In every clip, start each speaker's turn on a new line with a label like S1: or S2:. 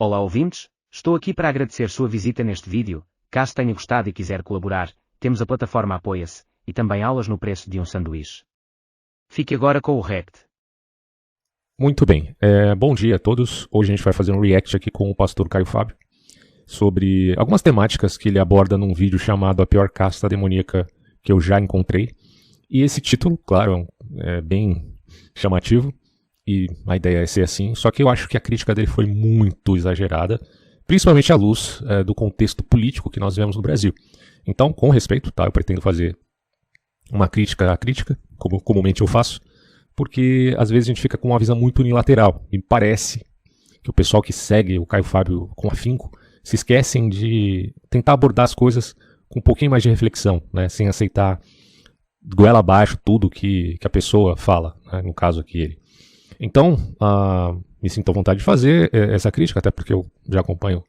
S1: Olá ouvintes, estou aqui para agradecer sua visita neste vídeo. Caso tenha gostado e quiser colaborar, temos a plataforma Apoia-se, e também aulas no preço de um sanduíche. Fique agora com o React.
S2: Muito bem, bom dia a todos. Hoje a gente vai fazer um react aqui com o pastor Caio Fábio sobre algumas temáticas que ele aborda num vídeo chamado A Pior Casta Demoníaca que eu já encontrei. E esse título, claro, é bem chamativo e a ideia é ser assim, só que eu acho que a crítica dele foi muito exagerada, principalmente à luz do contexto político que nós vemos no Brasil. Então, com respeito, tá, eu pretendo fazer uma crítica à crítica, como comumente eu faço, porque às vezes a gente fica com uma visão muito unilateral e parece que o pessoal que segue o Caio Fábio com afinco se esquecem de tentar abordar as coisas com um pouquinho mais de reflexão, né, sem aceitar goela abaixo tudo que a pessoa fala, né, no caso aqui ele. Então, me sinto à vontade de fazer essa crítica, até porque eu já acompanho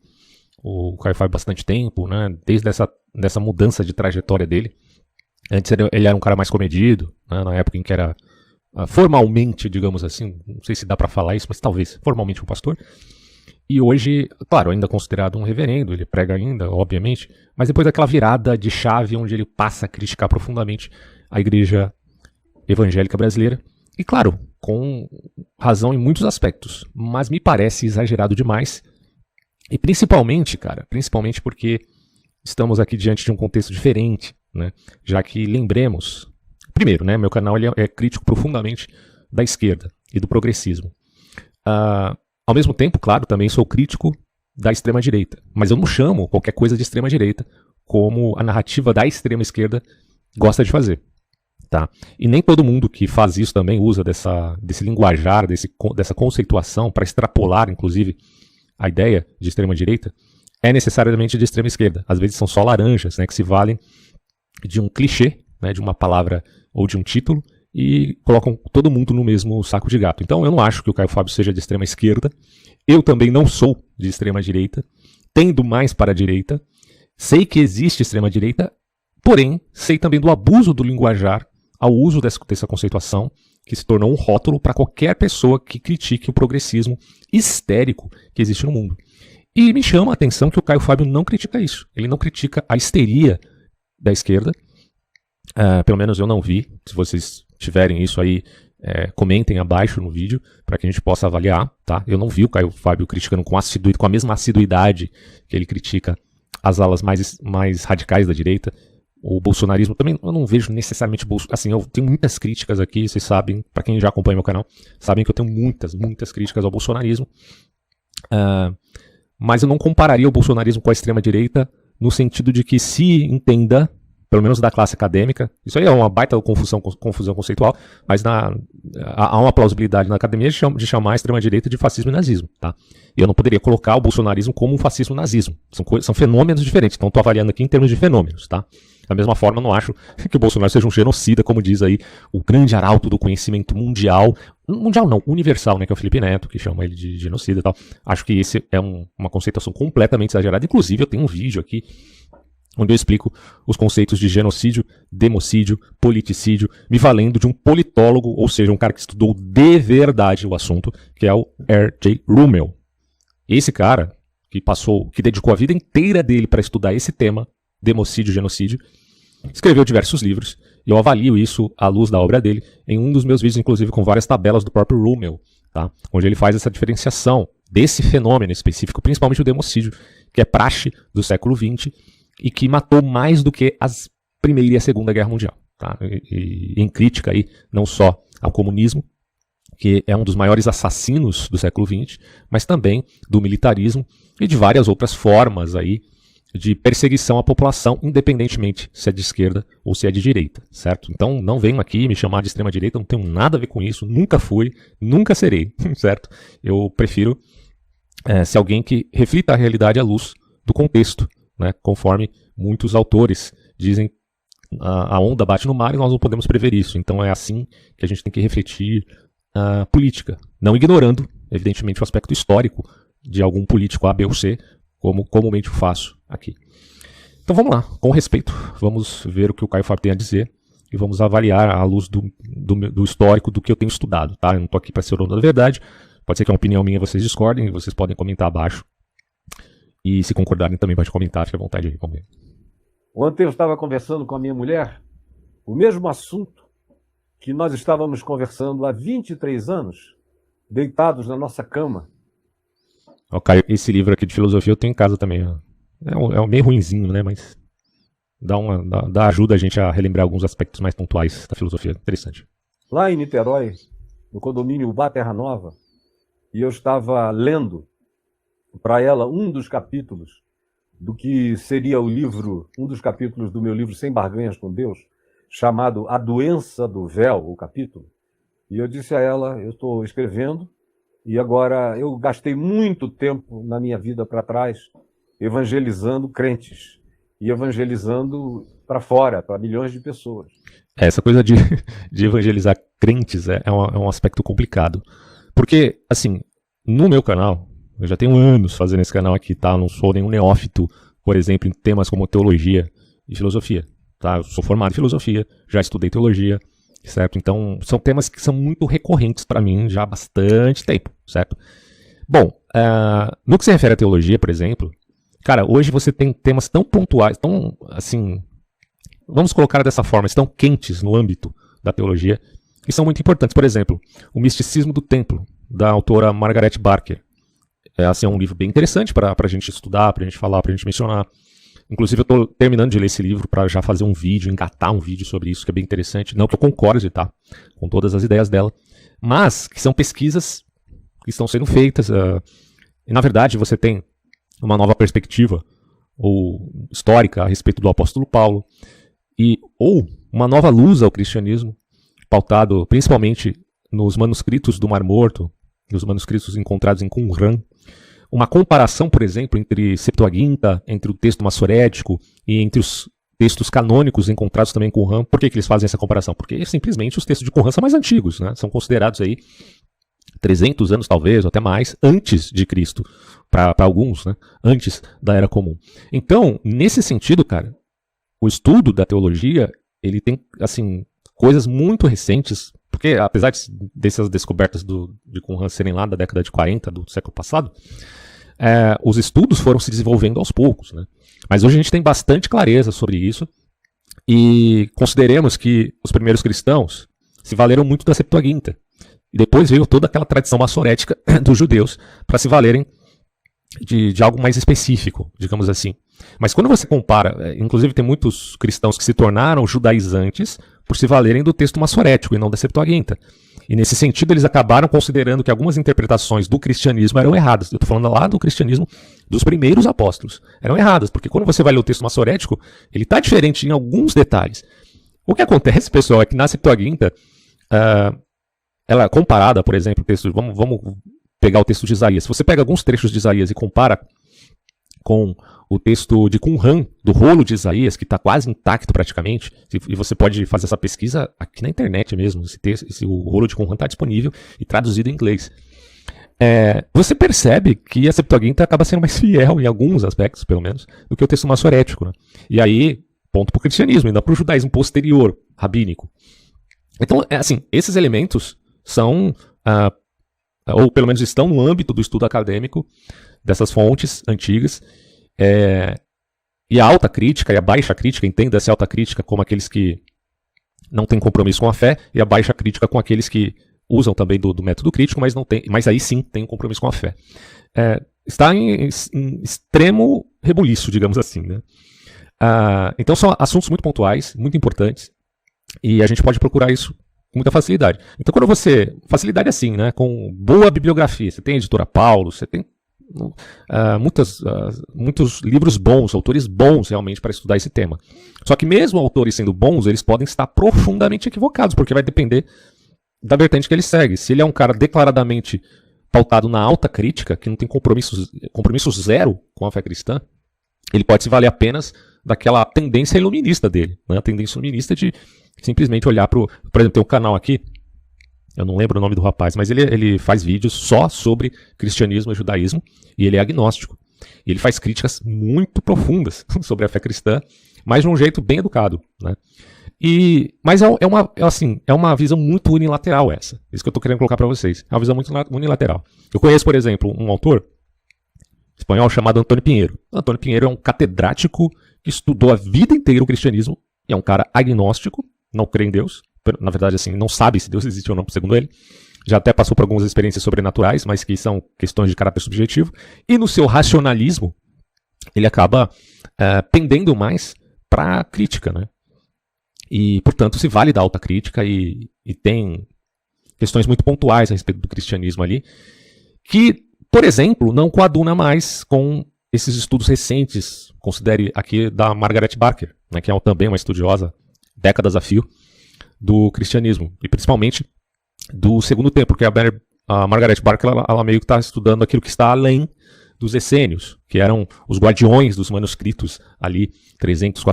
S2: o Caio Fábio há bastante tempo, né, desde dessa mudança de trajetória dele. Antes ele era um cara mais comedido, né, na época em que era formalmente, digamos assim, não sei se dá para falar isso, mas talvez formalmente um pastor. E hoje, claro, ainda considerado um reverendo, ele prega ainda, obviamente, mas depois daquela virada de chave onde ele passa a criticar profundamente a igreja evangélica brasileira. E claro, com razão em muitos aspectos, mas me parece exagerado demais. E principalmente, principalmente porque estamos aqui diante de um contexto diferente, né? Já que lembremos, primeiro, né, meu canal ele é crítico profundamente da esquerda e do progressismo. Ao mesmo tempo, claro, também sou crítico da extrema-direita, mas eu não chamo qualquer coisa de extrema-direita como a narrativa da extrema-esquerda gosta de fazer. Tá? E nem todo mundo que faz isso também usa desse linguajar, dessa conceituação para extrapolar, inclusive, a ideia de extrema-direita, é necessariamente de extrema-esquerda. Às vezes são só laranjas, né, que se valem de um clichê, né, de uma palavra ou de um título, e colocam todo mundo no mesmo saco de gato. Então eu não acho que o Caio Fábio seja de extrema-esquerda, eu também não sou de extrema-direita, tendo mais para a direita, sei que existe extrema-direita, porém sei também do abuso do linguajar ao uso dessa conceituação, que se tornou um rótulo para qualquer pessoa que critique o progressismo histérico que existe no mundo. E me chama a atenção que o Caio Fábio não critica isso. Ele não critica a histeria da esquerda. Pelo menos eu não vi. Se vocês tiverem isso aí, comentem abaixo no vídeo para que a gente possa avaliar. Tá? Eu não vi o Caio Fábio criticando com a mesma assiduidade que ele critica as alas mais radicais da direita. O bolsonarismo também, eu não vejo necessariamente assim, eu tenho muitas críticas aqui, vocês sabem, para quem já acompanha meu canal, sabem que eu tenho muitas críticas ao bolsonarismo, mas eu não compararia o bolsonarismo com a extrema-direita no sentido de que se entenda, pelo menos da classe acadêmica, isso aí é uma baita confusão conceitual, mas há uma plausibilidade na academia de chamar a extrema-direita de fascismo e nazismo, tá? E eu não poderia colocar o bolsonarismo como um fascismo e nazismo, são fenômenos diferentes, então estou avaliando aqui em termos de fenômenos, tá? Da mesma forma, eu não acho que o Bolsonaro seja um genocida, como diz aí o grande arauto do conhecimento mundial não, universal, né, que é o Felipe Neto, que chama ele de genocida e tal. Acho que esse é uma conceituação completamente exagerada. Inclusive, eu tenho um vídeo aqui onde eu explico os conceitos de genocídio, democídio, politicídio, me valendo de um politólogo, ou seja, um cara que estudou de verdade o assunto, que é o R.J. Rummel. Esse cara que dedicou a vida inteira dele para estudar esse tema, democídio, genocídio, escreveu diversos livros, e eu avalio isso à luz da obra dele, em um dos meus vídeos, inclusive com várias tabelas do próprio Rummel, tá? Onde ele faz essa diferenciação desse fenômeno específico, principalmente o democídio, que é praxe do século XX, e que matou mais do que as Primeira e a Segunda Guerra Mundial. Tá? E em crítica aí, não só ao comunismo, que é um dos maiores assassinos do século XX, mas também do militarismo e de várias outras formas aí de perseguição à população, independentemente se é de esquerda ou se é de direita, certo? Então não venham aqui me chamar de extrema-direita, não tenho nada a ver com isso, nunca fui, nunca serei, certo? Eu prefiro ser alguém que reflita a realidade à luz do contexto, né? Conforme muitos autores dizem, a onda bate no mar e nós não podemos prever isso, então é assim que a gente tem que refletir a política, não ignorando, evidentemente, o aspecto histórico de algum político A, B ou C, como comumente eu faço aqui. Então vamos lá, com respeito, vamos ver o que o Caio Fábio tem a dizer e vamos avaliar à luz do histórico do que eu tenho estudado, tá? Eu não estou aqui para ser o dono da verdade, pode ser que é uma opinião minha vocês discordem, vocês podem comentar abaixo E se concordarem também pode comentar, fique à vontade aí. Vamos ver.
S3: Ontem eu estava conversando com a minha mulher o mesmo assunto que nós estávamos conversando há 23 anos, deitados na nossa cama.
S2: Caio, esse livro aqui de filosofia eu tenho em casa também. Ó. É meio ruinzinho, né? Mas dá ajuda a gente a relembrar alguns aspectos mais pontuais da filosofia. Interessante.
S3: Lá em Niterói, no condomínio Ubá Terra Nova, e eu estava lendo para ela um dos capítulos do que seria o livro, um dos capítulos do meu livro Sem Barganhas com Deus, chamado A Doença do Véu, o capítulo. E eu disse a ela, eu estou escrevendo, e agora eu gastei muito tempo na minha vida para trás evangelizando crentes e evangelizando para fora, para milhões de pessoas.
S2: Essa coisa de evangelizar crentes é um aspecto complicado. Porque, assim, no meu canal, eu já tenho anos fazendo esse canal aqui, tá? Eu não sou nenhum neófito, por exemplo, em temas como teologia e filosofia, tá? Eu sou formado em filosofia, já estudei teologia, certo? Então, são temas que são muito recorrentes para mim já há bastante tempo, certo? Bom, no que se refere à teologia, por exemplo, cara, hoje você tem temas tão pontuais, tão, assim, vamos colocar dessa forma, estão quentes no âmbito da teologia, e são muito importantes. Por exemplo, O Misticismo do Templo, da autora Margaret Barker. Assim, é um livro bem interessante para a gente estudar, para a gente falar, para a gente mencionar. Inclusive, eu estou terminando de ler esse livro para já fazer um vídeo, engatar um vídeo sobre isso, que é bem interessante. Não que eu concorde, tá? Com todas as ideias dela. Mas que são pesquisas que estão sendo feitas. E, na verdade, você tem uma nova perspectiva ou histórica a respeito do apóstolo Paulo. Ou uma nova luz ao cristianismo, pautado principalmente nos manuscritos do Mar Morto, nos manuscritos encontrados em Qumran. Uma comparação, por exemplo, entre Septuaginta, entre o texto massorético e entre os textos canônicos encontrados também em Qumran. Por que eles fazem essa comparação? Porque simplesmente os textos de Qumran são mais antigos, né? São considerados aí 300 anos talvez, ou até mais, antes de Cristo, para alguns, né? Antes da Era Comum. Então, nesse sentido, cara, o estudo da teologia, ele tem, assim, coisas muito recentes, porque apesar dessas descobertas de Qumran serem lá da década de 40 do século passado, os estudos foram se desenvolvendo aos poucos, né? Mas hoje a gente tem bastante clareza sobre isso, e consideremos que os primeiros cristãos se valeram muito da Septuaginta, e depois veio toda aquela tradição massorética dos judeus para se valerem de algo mais específico, digamos assim. Mas quando você compara, inclusive tem muitos cristãos que se tornaram judaizantes por se valerem do texto massorético e não da Septuaginta. E nesse sentido eles acabaram considerando que algumas interpretações do cristianismo eram erradas. Eu estou falando lá do cristianismo dos primeiros apóstolos. Eram erradas, porque quando você vai ler o texto massorético, ele está diferente em alguns detalhes. O que acontece, pessoal, é que na Septuaginta, ela comparada, por exemplo, o texto, vamos pegar o texto de Isaías. Se você pega alguns trechos de Isaías e compara com o texto de Qumran, do rolo de Isaías, que está quase intacto praticamente, e você pode fazer essa pesquisa aqui na internet mesmo, o rolo de Qumran está disponível e traduzido em inglês. Você percebe que a Septuaginta acaba sendo mais fiel, em alguns aspectos, pelo menos, do que o texto massorético, né? E aí, ponto para o cristianismo, ainda para o judaísmo posterior, rabínico. Então, assim, esses elementos são, ou pelo menos estão no âmbito do estudo acadêmico dessas fontes antigas, e a alta crítica e a baixa crítica, entenda-se a alta crítica como aqueles que não têm compromisso com a fé, e a baixa crítica com aqueles que usam também do método crítico, mas aí sim tem um compromisso com a fé. Está em extremo rebuliço, digamos assim, né? Então são assuntos muito pontuais, muito importantes, e a gente pode procurar isso com muita facilidade. Então quando facilidade assim, né, com boa bibliografia, você tem a editora Paulo, você tem muitos livros bons, autores bons realmente para estudar esse tema. Só que mesmo autores sendo bons, eles podem estar profundamente equivocados, porque vai depender da vertente que ele segue. Se ele é um cara declaradamente pautado na alta crítica, que não tem compromisso zero com a fé cristã, ele pode se valer apenas daquela tendência iluminista dele, né? A tendência iluminista de simplesmente olhar por exemplo, tem um canal aqui, eu não lembro o nome do rapaz, mas ele faz vídeos só sobre cristianismo e judaísmo, e ele é agnóstico. E ele faz críticas muito profundas sobre a fé cristã, mas de um jeito bem educado, né? Mas é uma visão muito unilateral essa. Isso que eu estou querendo colocar para vocês. É uma visão muito unilateral. Eu conheço, por exemplo, um autor, espanhol chamado Antônio Pinheiro. Antônio Pinheiro é um catedrático que estudou a vida inteira o cristianismo, e é um cara agnóstico, não crê em Deus, na verdade assim, não sabe se Deus existe ou não, segundo ele. Já até passou por algumas experiências sobrenaturais, mas que são questões de caráter subjetivo. E no seu racionalismo, ele acaba pendendo mais para a crítica, né? E, portanto, se vale da autocrítica e tem questões muito pontuais a respeito do cristianismo ali, que, por exemplo, não coaduna mais com esses estudos recentes, considere aqui da Margaret Barker, né, que é também uma estudiosa, décadas a fio, do cristianismo, e principalmente do segundo tempo, porque a Margaret Barker ela meio que está estudando aquilo que está além dos essênios, que eram os guardiões dos manuscritos ali 300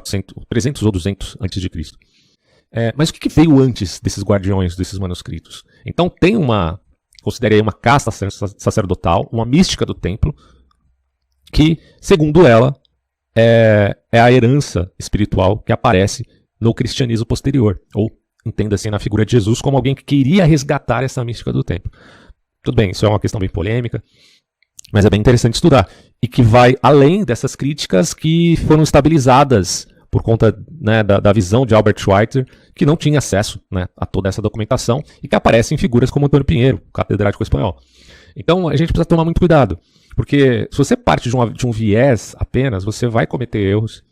S2: ou 200 antes de Cristo. Mas o que veio antes desses guardiões desses manuscritos? Então tem considerei uma casta sacerdotal, uma mística do templo, que, segundo ela, é a herança espiritual que aparece no cristianismo posterior, ou entenda-se na figura de Jesus como alguém que queria resgatar essa mística do templo. Tudo bem, isso é uma questão bem polêmica, mas é bem interessante estudar, e que vai além dessas críticas que foram estabilizadas por conta, né, da visão de Albert Schweitzer, que não tinha acesso, né, a toda essa documentação, e que aparece em figuras como Antônio Pinheiro, catedrático espanhol. Então a gente precisa tomar muito cuidado, porque se você parte de um viés apenas, você vai cometer erros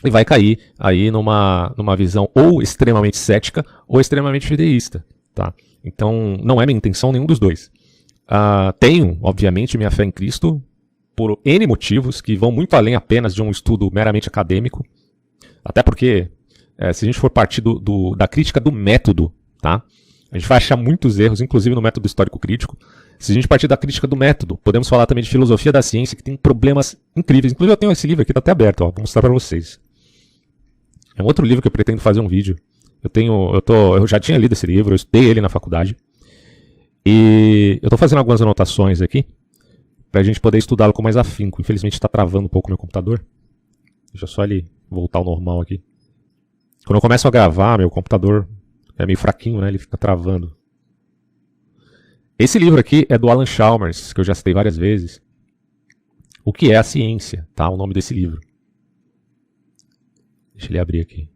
S2: e vai cair aí numa visão ou extremamente cética ou extremamente fideísta. Tá? Então não é minha intenção nenhum dos dois. Tenho, obviamente, minha fé em Cristo por N motivos que vão muito além apenas de um estudo meramente acadêmico. Até porque, se a gente for partir da crítica do método, tá? A gente vai achar muitos erros, inclusive no método histórico-crítico. Se a gente partir da crítica do método, podemos falar também de filosofia da ciência, que tem problemas incríveis. Inclusive eu tenho esse livro aqui, está até aberto, ó, vou mostrar para vocês. É um outro livro que eu pretendo fazer um vídeo. Eu já tinha lido esse livro, eu estudei ele na faculdade. E eu estou fazendo algumas anotações aqui, para a gente poder estudá-lo com mais afinco. Infelizmente está travando um pouco o meu computador. Deixa só ele voltar ao normal aqui. Quando eu começo a gravar, meu computador é meio fraquinho, né? Ele fica travando. Esse livro aqui é do Alan Chalmers, que eu já citei várias vezes. O que é a ciência, tá? O nome desse livro. Deixa ele abrir aqui.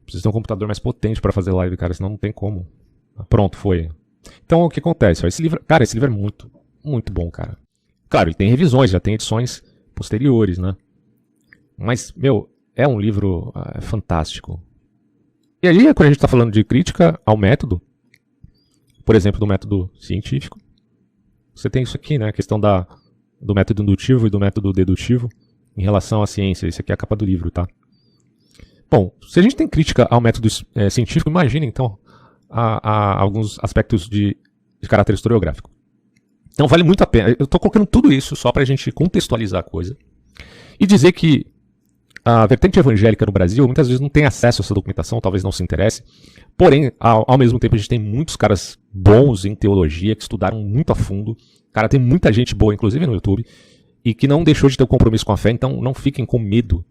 S2: Preciso ter um computador mais potente para fazer live, cara, senão não tem como. Pronto, foi. Então, o que acontece? Esse livro é muito, muito bom, cara. Claro, ele tem revisões, já tem edições posteriores, né? Mas, é um livro fantástico. E aí, quando a gente está falando de crítica ao método, por exemplo, do método científico, você tem isso aqui, né? A questão do método indutivo e do método dedutivo em relação à ciência. Isso aqui é a capa do livro, tá? Bom, se a gente tem crítica ao método científico, imagina, então, alguns aspectos de caráter historiográfico. Então, vale muito a pena. Eu estou colocando tudo isso só para a gente contextualizar a coisa e dizer que a vertente evangélica no Brasil muitas vezes não tem acesso a essa documentação, talvez não se interesse. Porém, ao mesmo tempo, a gente tem muitos caras bons em teologia que estudaram muito a fundo. Cara, tem muita gente boa, inclusive no YouTube, e que não deixou de ter um compromisso com a fé. Então, não fiquem com medo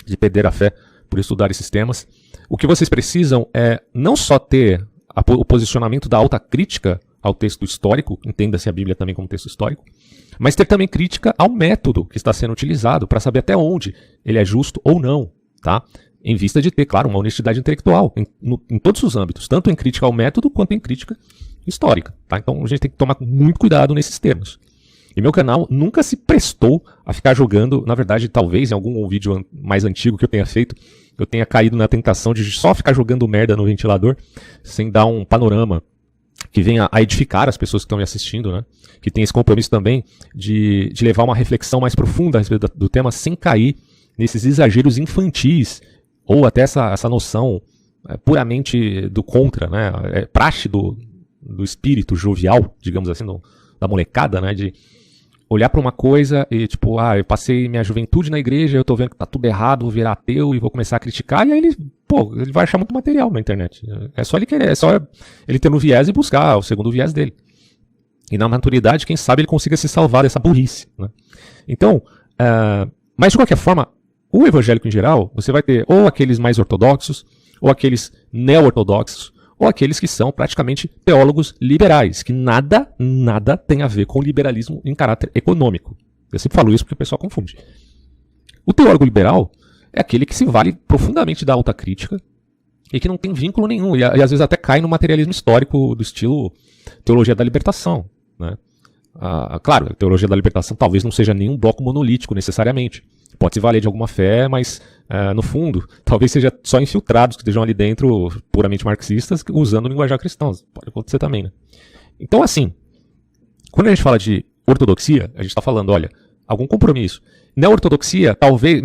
S2: de perder a fé por estudar esses temas. O que vocês precisam é não só ter o posicionamento da alta crítica ao texto histórico, entenda-se a Bíblia também como texto histórico, mas ter também crítica ao método que está sendo utilizado para saber até onde ele é justo ou não, tá? Em vista de ter, claro, uma honestidade intelectual em todos os âmbitos, tanto em crítica ao método quanto em crítica histórica, tá? Então a gente tem que tomar muito cuidado nesses termos. E meu canal nunca se prestou a ficar jogando, na verdade, talvez em algum vídeo mais antigo que eu tenha feito, eu tenha caído na tentação de só ficar jogando merda no ventilador, sem dar um panorama que venha a edificar as pessoas que estão me assistindo, né? Que tem esse compromisso também de levar uma reflexão mais profunda a respeito do tema, sem cair nesses exageros infantis, ou até essa noção puramente do contra, né? Praxe do espírito jovial, digamos assim, da molecada, né? De olhar para uma coisa e tipo, eu passei minha juventude na igreja, eu tô vendo que tá tudo errado, vou virar ateu e vou começar a criticar, e aí ele vai achar muito material na internet. É só ele querer, é só ele ter no viés e buscar o segundo viés dele. E na maturidade, quem sabe ele consiga se salvar dessa burrice, né? Então, mas de qualquer forma, o evangélico em geral, você vai ter ou aqueles mais ortodoxos, ou aqueles neo-ortodoxos, ou aqueles que são praticamente teólogos liberais, que nada tem a ver com liberalismo em caráter econômico. Eu sempre falo isso porque o pessoal confunde. O teólogo liberal é aquele que se vale profundamente da autocrítica e que não tem vínculo nenhum, e às vezes até cai no materialismo histórico do estilo teologia da libertação, né? Claro, a teologia da libertação talvez não seja nenhum bloco monolítico necessariamente. Pode se valer de alguma fé, mas no fundo, talvez seja só infiltrados que estejam ali dentro, puramente marxistas, usando o linguajar cristão. Pode acontecer também, né? Então, assim, quando a gente fala de ortodoxia, a gente está falando, olha, algum compromisso. Neo-ortodoxia, talvez,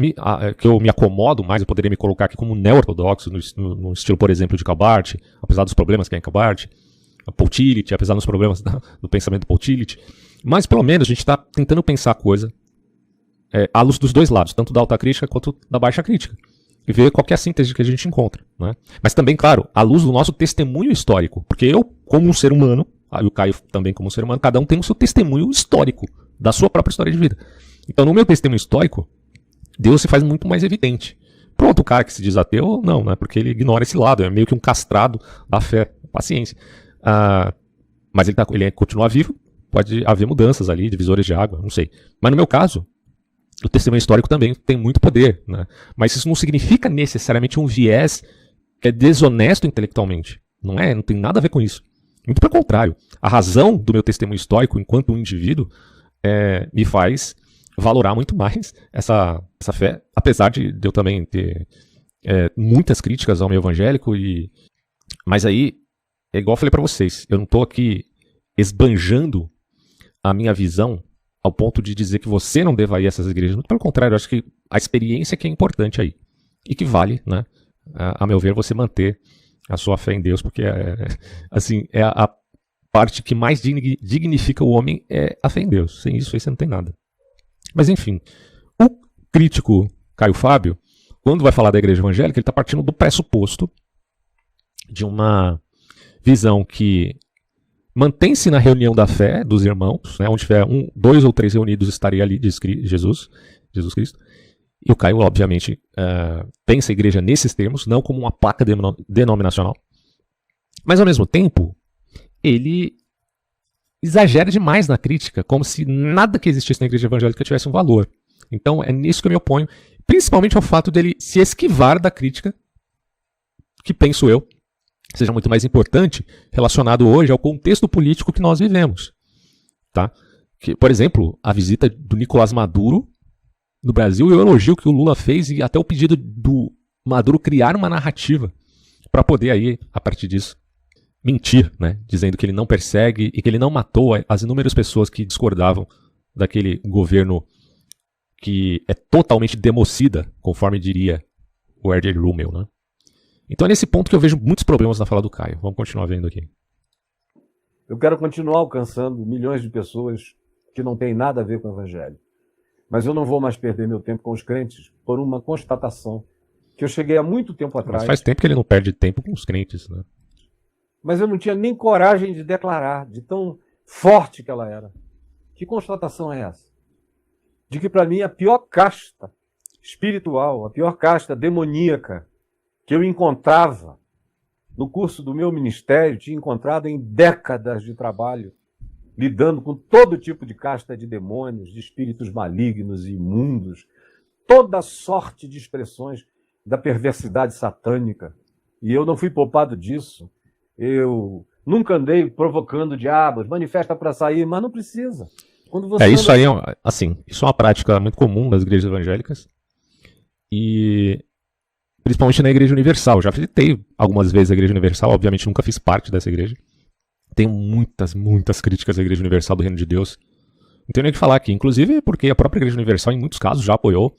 S2: que eu me acomodo mais, eu poderia me colocar aqui como neo-ortodoxo, no estilo, por exemplo, de Calbart, apesar dos problemas que é em Calbart, a Paul Tillich, apesar dos problemas do pensamento do Paul Tillich, mas pelo menos a gente está tentando pensar a coisa à luz dos dois lados, tanto da alta crítica quanto da baixa crítica, e ver qual que é a síntese que a gente encontra, né? Mas também, claro, à luz do nosso testemunho histórico, porque eu, como um ser humano, e o Caio também como um ser humano, cada um tem o seu testemunho histórico, da sua própria história de vida. Então, no meu testemunho histórico, Deus se faz muito mais evidente. Pronto, o cara que se diz ateu, não, né? Porque ele ignora esse lado, é meio que um castrado da fé, paciência. Mas ele continua vivo, pode haver mudanças ali, divisores de água, não sei. Mas no meu caso, o testemunho histórico também tem muito poder, né? Mas isso não significa necessariamente um viés que é desonesto intelectualmente. Não tem nada a ver com isso. Muito pelo contrário. A razão do meu testemunho histórico enquanto um indivíduo me faz valorar muito mais essa fé, apesar de eu também ter muitas críticas ao meio evangélico. Mas aí, é igual eu falei para vocês, eu não estou aqui esbanjando a minha visão ao ponto de dizer que você não deva ir a essas igrejas. Muito pelo contrário, eu acho que a experiência que é importante aí. E que vale, né, a meu ver, você manter a sua fé em Deus, porque assim, a parte que mais dignifica o homem é a fé em Deus. Sem isso aí você não tem nada. Mas enfim, o crítico Caio Fábio, quando vai falar da igreja evangélica, ele está partindo do pressuposto de uma visão que mantém-se na reunião da fé dos irmãos, né, onde tiver 2 ou 3 reunidos estaria ali, diz Jesus Cristo. E o Caio, obviamente, pensa a igreja nesses termos, não como uma placa denominacional. Mas, ao mesmo tempo, ele exagera demais na crítica, como se nada que existisse na igreja evangélica tivesse um valor. Então, é nisso que eu me oponho, principalmente ao fato dele se esquivar da crítica, que penso eu, seja muito mais importante, relacionado hoje ao contexto político que nós vivemos. Tá? Que, por exemplo, a visita do Nicolás Maduro no Brasil e o elogio que o Lula fez e até o pedido do Maduro criar uma narrativa para poder aí, a partir disso, mentir, né? Dizendo que ele não persegue e que ele não matou as inúmeras pessoas que discordavam daquele governo que é totalmente democida, conforme diria o R.J. Rummel, né? Então é nesse ponto que eu vejo muitos problemas na fala do Caio. Vamos continuar vendo aqui.
S3: Eu quero continuar alcançando milhões de pessoas que não têm nada a ver com o Evangelho. Mas eu não vou mais perder meu tempo com os crentes por uma constatação que eu cheguei há muito tempo atrás.
S2: Mas faz tempo que ele não perde tempo com os crentes, né?
S3: Mas eu não tinha nem coragem de declarar, de tão forte que ela era. Que constatação é essa? De que para mim a pior casta espiritual, a pior casta demoníaca que eu encontrava no curso do meu ministério, tinha encontrado em décadas de trabalho, lidando com todo tipo de casta de demônios, de espíritos malignos e imundos, toda sorte de expressões da perversidade satânica. E eu não fui poupado disso. Eu nunca andei provocando diabos, manifesta para sair, mas não precisa. Quando você
S2: isso aí, assim, isso é uma prática muito comum das igrejas evangélicas. E principalmente na Igreja Universal. Já visitei algumas vezes a Igreja Universal, obviamente nunca fiz parte dessa igreja. Tenho muitas críticas à Igreja Universal do Reino de Deus. Não tenho nem o que falar aqui. Inclusive porque a própria Igreja Universal, em muitos casos, já apoiou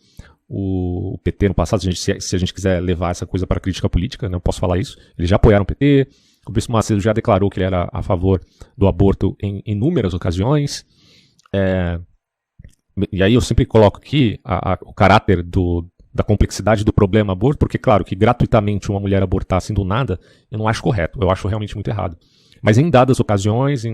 S2: o PT no passado. Se a gente quiser levar essa coisa para a crítica política, não posso falar isso. Eles já apoiaram o PT. O Bispo Macedo já declarou que ele era a favor do aborto em inúmeras ocasiões. E aí eu sempre coloco aqui o caráter da complexidade do problema aborto, porque claro que gratuitamente uma mulher abortar assim do nada, eu não acho correto. Eu acho realmente muito errado. Mas em dadas ocasiões,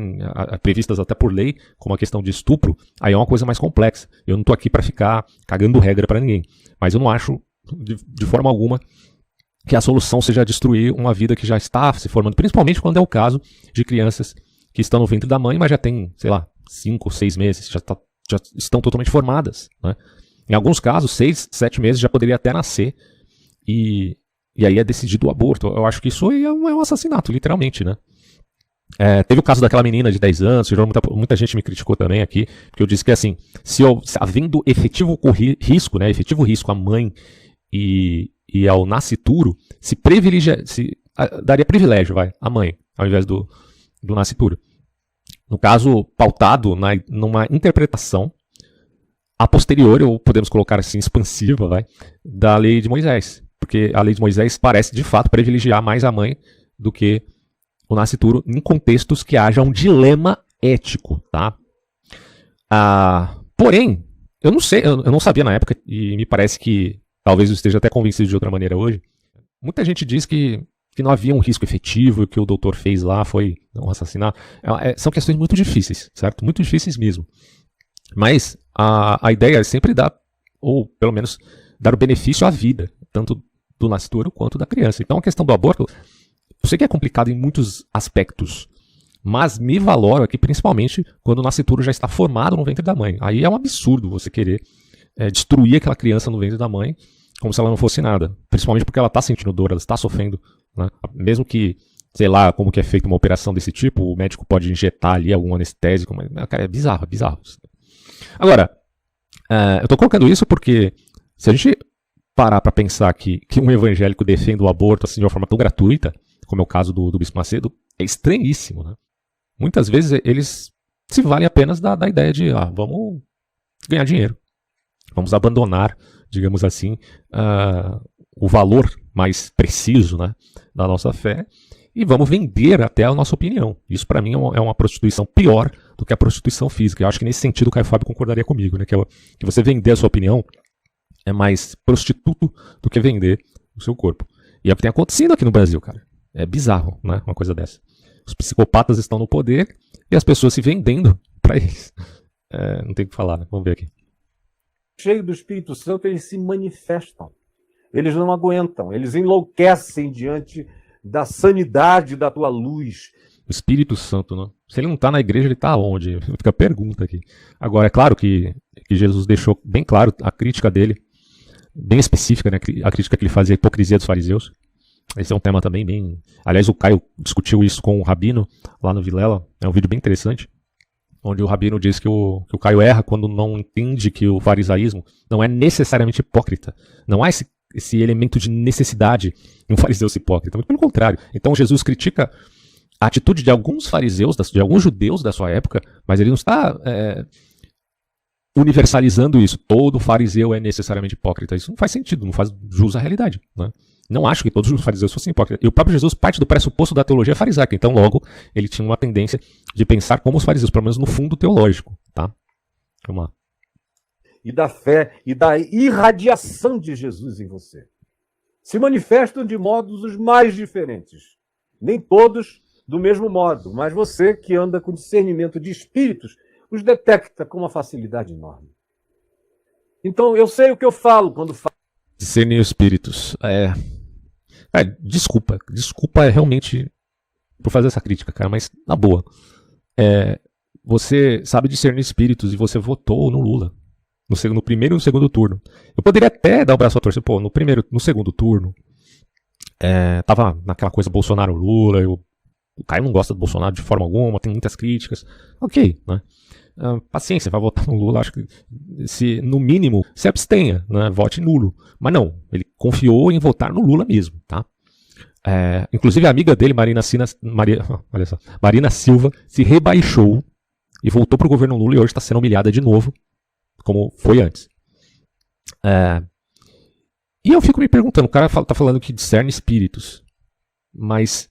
S2: previstas até por lei, como a questão de estupro, aí é uma coisa mais complexa. Eu não estou aqui para ficar cagando regra para ninguém. Mas eu não acho, de forma alguma, que a solução seja destruir uma vida que já está se formando, principalmente quando é o caso de crianças que estão no ventre da mãe, mas já tem, sei lá, 5 ou 6 meses, já estão totalmente formadas, né? Em alguns casos, 6, 7 meses já poderia até nascer e aí é decidido o aborto. Eu acho que isso é um assassinato, literalmente, né? Teve o caso daquela menina de 10 anos, muita gente me criticou também aqui, porque eu disse que assim, se havendo efetivo risco, né, efetivo risco à mãe e ao nascituro, daria privilégio, à mãe, ao invés do nascituro. No caso, pautado numa interpretação a posteriori, ou podemos colocar assim, expansiva, da lei de Moisés. Porque a lei de Moisés parece, de fato, privilegiar mais a mãe do que o nascituro em contextos que haja um dilema ético, tá? Porém, eu não sei, eu não sabia na época, e me parece que talvez eu esteja até convencido de outra maneira hoje. Muita gente diz que não havia um risco efetivo, e o que o doutor fez lá foi um assassinato. São questões muito difíceis, certo? Muito difíceis mesmo. Mas a ideia é sempre dar, ou pelo menos dar o benefício à vida, tanto do nascituro quanto da criança. Então a questão do aborto, eu sei que é complicado em muitos aspectos, mas me valoro aqui principalmente quando o nascituro já está formado no ventre da mãe. Aí é um absurdo você querer destruir aquela criança no ventre da mãe como se ela não fosse nada. Principalmente porque ela está sentindo dor, ela está sofrendo, né? Mesmo que, sei lá, como que é feita uma operação desse tipo, o médico pode injetar ali algum anestésico, mas cara, é bizarro, é bizarro. Agora, eu estou colocando isso porque se a gente parar para pensar que um evangélico defende o aborto assim, de uma forma tão gratuita, como é o caso do Bispo Macedo, é estranhíssimo, né? Muitas vezes eles se valem apenas da ideia de vamos ganhar dinheiro, vamos abandonar, digamos assim, o valor mais preciso, né, da nossa fé e vamos vender até a nossa opinião. Isso para mim é uma prostituição pior do que a prostituição física. Eu acho que nesse sentido o Caio Fábio concordaria comigo, né, que você vender a sua opinião é mais prostituto do que vender o seu corpo. E é o que tem acontecido aqui no Brasil, cara. É bizarro, né, uma coisa dessa. Os psicopatas estão no poder e as pessoas se vendendo para eles. Não tem o que falar, né? Vamos ver aqui.
S3: Cheio do Espírito Santo, eles se manifestam. Eles não aguentam, eles enlouquecem diante da sanidade da tua luz.
S2: O Espírito Santo, né? Se ele não está na igreja, ele está onde? Fica a pergunta aqui. Agora, é claro que Jesus deixou bem claro a crítica dele, bem específica, né? A crítica que ele fazia à hipocrisia dos fariseus. Esse é um tema também bem... Aliás, o Caio discutiu isso com o Rabino lá no Vilela. É um vídeo bem interessante, onde o Rabino diz que o Caio erra quando não entende que o farisaísmo não é necessariamente hipócrita. Não há esse elemento de necessidade em um fariseu ser hipócrita. Muito pelo contrário. Então Jesus critica a atitude de alguns fariseus, de alguns judeus da sua época, mas ele não está universalizando isso. Todo fariseu é necessariamente hipócrita. Isso não faz sentido, não faz jus à realidade, né? Não acho que todos os fariseus fossem hipócritas. E o próprio Jesus parte do pressuposto da teologia farisaica. Então, logo, ele tinha uma tendência de pensar como os fariseus, pelo menos no fundo teológico, tá? Vamos lá.
S3: E da fé e da irradiação de Jesus em você. Se manifestam de modos os mais diferentes. Nem todos do mesmo modo, mas você que anda com discernimento de espíritos, os detecta com uma facilidade enorme. Então, eu sei o que eu falo quando falo.
S2: Discernir espíritos. Desculpa realmente por fazer essa crítica, cara, mas na boa. Você sabe discernir espíritos e você votou no Lula. No primeiro e no segundo turno. Eu poderia até dar o braço a torcer, no segundo turno, tava naquela coisa Bolsonaro-Lula, o Caio não gosta do Bolsonaro de forma alguma, tem muitas críticas. Ok, né? Paciência, vai votar no Lula, acho que no mínimo se abstenha, né? Vote nulo. Mas não, ele confiou em votar no Lula mesmo, tá? Inclusive a amiga dele, Marina Silva, se rebaixou e voltou pro governo Lula e hoje está sendo humilhada de novo, como foi antes. E eu fico me perguntando, o cara tá falando que discerne espíritos, mas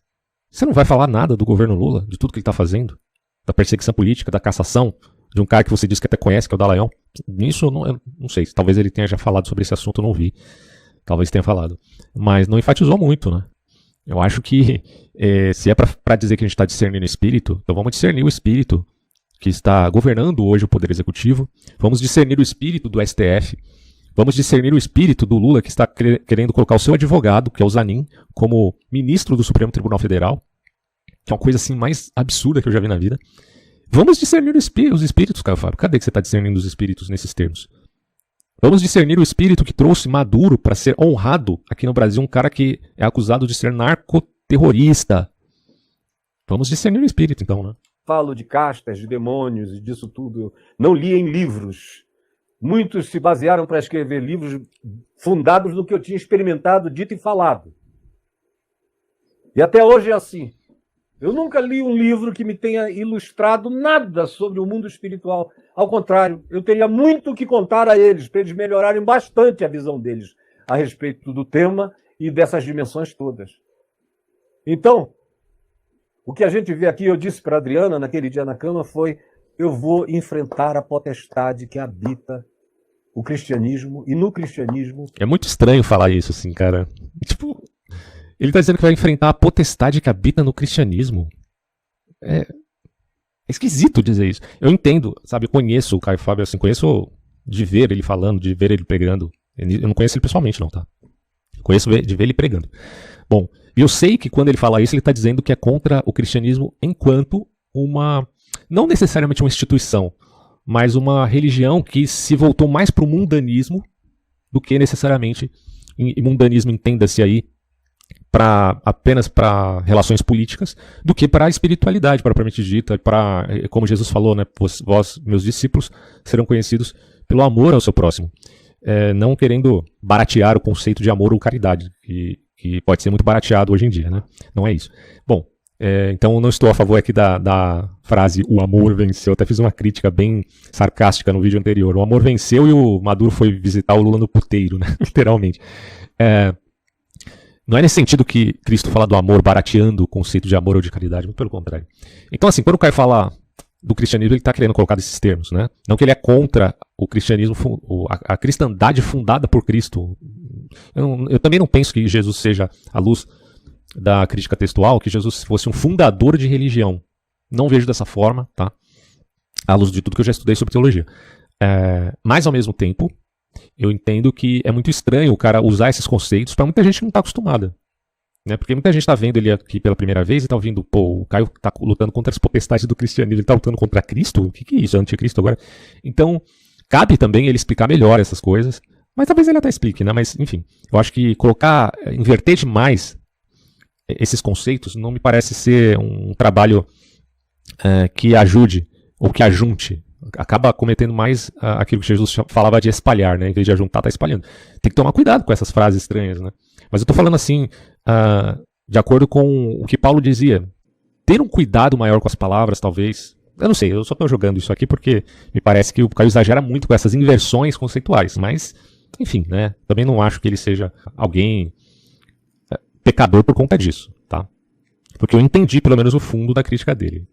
S2: você não vai falar nada do governo Lula, de tudo que ele está fazendo? Da perseguição política, da cassação, de um cara que você disse que até conhece, que é o Dallagnol? Nisso eu não sei, talvez ele tenha já falado sobre esse assunto, eu não vi. Talvez tenha falado. Mas não enfatizou muito, né? Eu acho que se é para dizer que a gente está discernindo o espírito, então vamos discernir o espírito que está governando hoje o Poder Executivo, vamos discernir o espírito do STF, Vamos discernir o espírito do Lula, que está querendo colocar o seu advogado, que é o Zanin, como ministro do Supremo Tribunal Federal, que é uma coisa assim mais absurda que eu já vi na vida. Vamos discernir os espíritos, Caio Fábio. Cadê que você está discernindo os espíritos nesses termos? Vamos discernir o espírito que trouxe Maduro para ser honrado aqui no Brasil, um cara que é acusado de ser narcoterrorista. Vamos discernir o espírito, então, né?
S3: Falo de castas, de demônios e disso tudo. Eu não li em livros. Muitos se basearam para escrever livros fundados no que eu tinha experimentado, dito e falado. E até hoje é assim. Eu nunca li um livro que me tenha ilustrado nada sobre o mundo espiritual. Ao contrário, eu teria muito o que contar a eles, para eles melhorarem bastante a visão deles a respeito do tema e dessas dimensões todas. Então, o que a gente vê aqui, eu disse para a Adriana naquele dia na cama, foi: eu vou enfrentar a potestade que habita o cristianismo, e no cristianismo...
S2: É muito estranho falar isso, assim, cara. Tipo, ele tá dizendo que vai enfrentar a potestade que habita no cristianismo. É esquisito dizer isso. Eu entendo, sabe, eu conheço o Caio Fábio, assim, conheço de ver ele falando, de ver ele pregando. Eu não conheço ele pessoalmente, não, tá? Conheço de ver ele pregando. Bom, e eu sei que quando ele fala isso, ele tá dizendo que é contra o cristianismo enquanto uma... não necessariamente uma instituição, mas uma religião que se voltou mais para o mundanismo do que necessariamente, e mundanismo entenda-se aí, apenas para relações políticas, do que para a espiritualidade, propriamente dita, para, como Jesus falou, né, vós, meus discípulos, serão conhecidos pelo amor ao seu próximo. Não querendo baratear o conceito de amor ou caridade, que pode ser muito barateado hoje em dia, né? Não é isso. Bom, então não estou a favor aqui da frase "o amor venceu", até fiz uma crítica bem sarcástica no vídeo anterior. O amor venceu e o Maduro foi visitar o Lula no puteiro, né? Literalmente. Não é nesse sentido que Cristo fala do amor barateando o conceito de amor ou de caridade, muito pelo contrário. Então, assim, quando o Caio fala do cristianismo, ele está querendo colocar esses termos, né? Não que ele é contra o cristianismo, a cristandade fundada por Cristo. Eu também não penso que Jesus seja, à luz da crítica textual, que Jesus fosse um fundador de religião. Não vejo dessa forma, tá? À luz de tudo que eu já estudei sobre teologia. Mas, ao mesmo tempo, eu entendo que é muito estranho o cara usar esses conceitos para muita gente que não está acostumada. Né? Porque muita gente está vendo ele aqui pela primeira vez e está ouvindo, pô, o Caio está lutando contra as potestades do cristianismo, ele está lutando contra Cristo? O que é isso? É anticristo agora? Então, cabe também ele explicar melhor essas coisas, mas talvez ele até explique, né? Mas, enfim, eu acho que inverter demais esses conceitos não me parece ser um trabalho que ajude ou que ajunte. Acaba cometendo mais aquilo que Jesus falava de espalhar, né? Em vez de ajuntar, está espalhando. Tem que tomar cuidado com essas frases estranhas, né? Mas eu estou falando assim, de acordo com o que Paulo dizia. Ter um cuidado maior com as palavras, talvez. Eu não sei, eu só estou jogando isso aqui porque me parece que o Caio exagera muito com essas inversões conceituais. Mas, enfim, né? Também não acho que ele seja alguém pecador por conta disso, tá? Porque eu entendi pelo menos o fundo da crítica dele.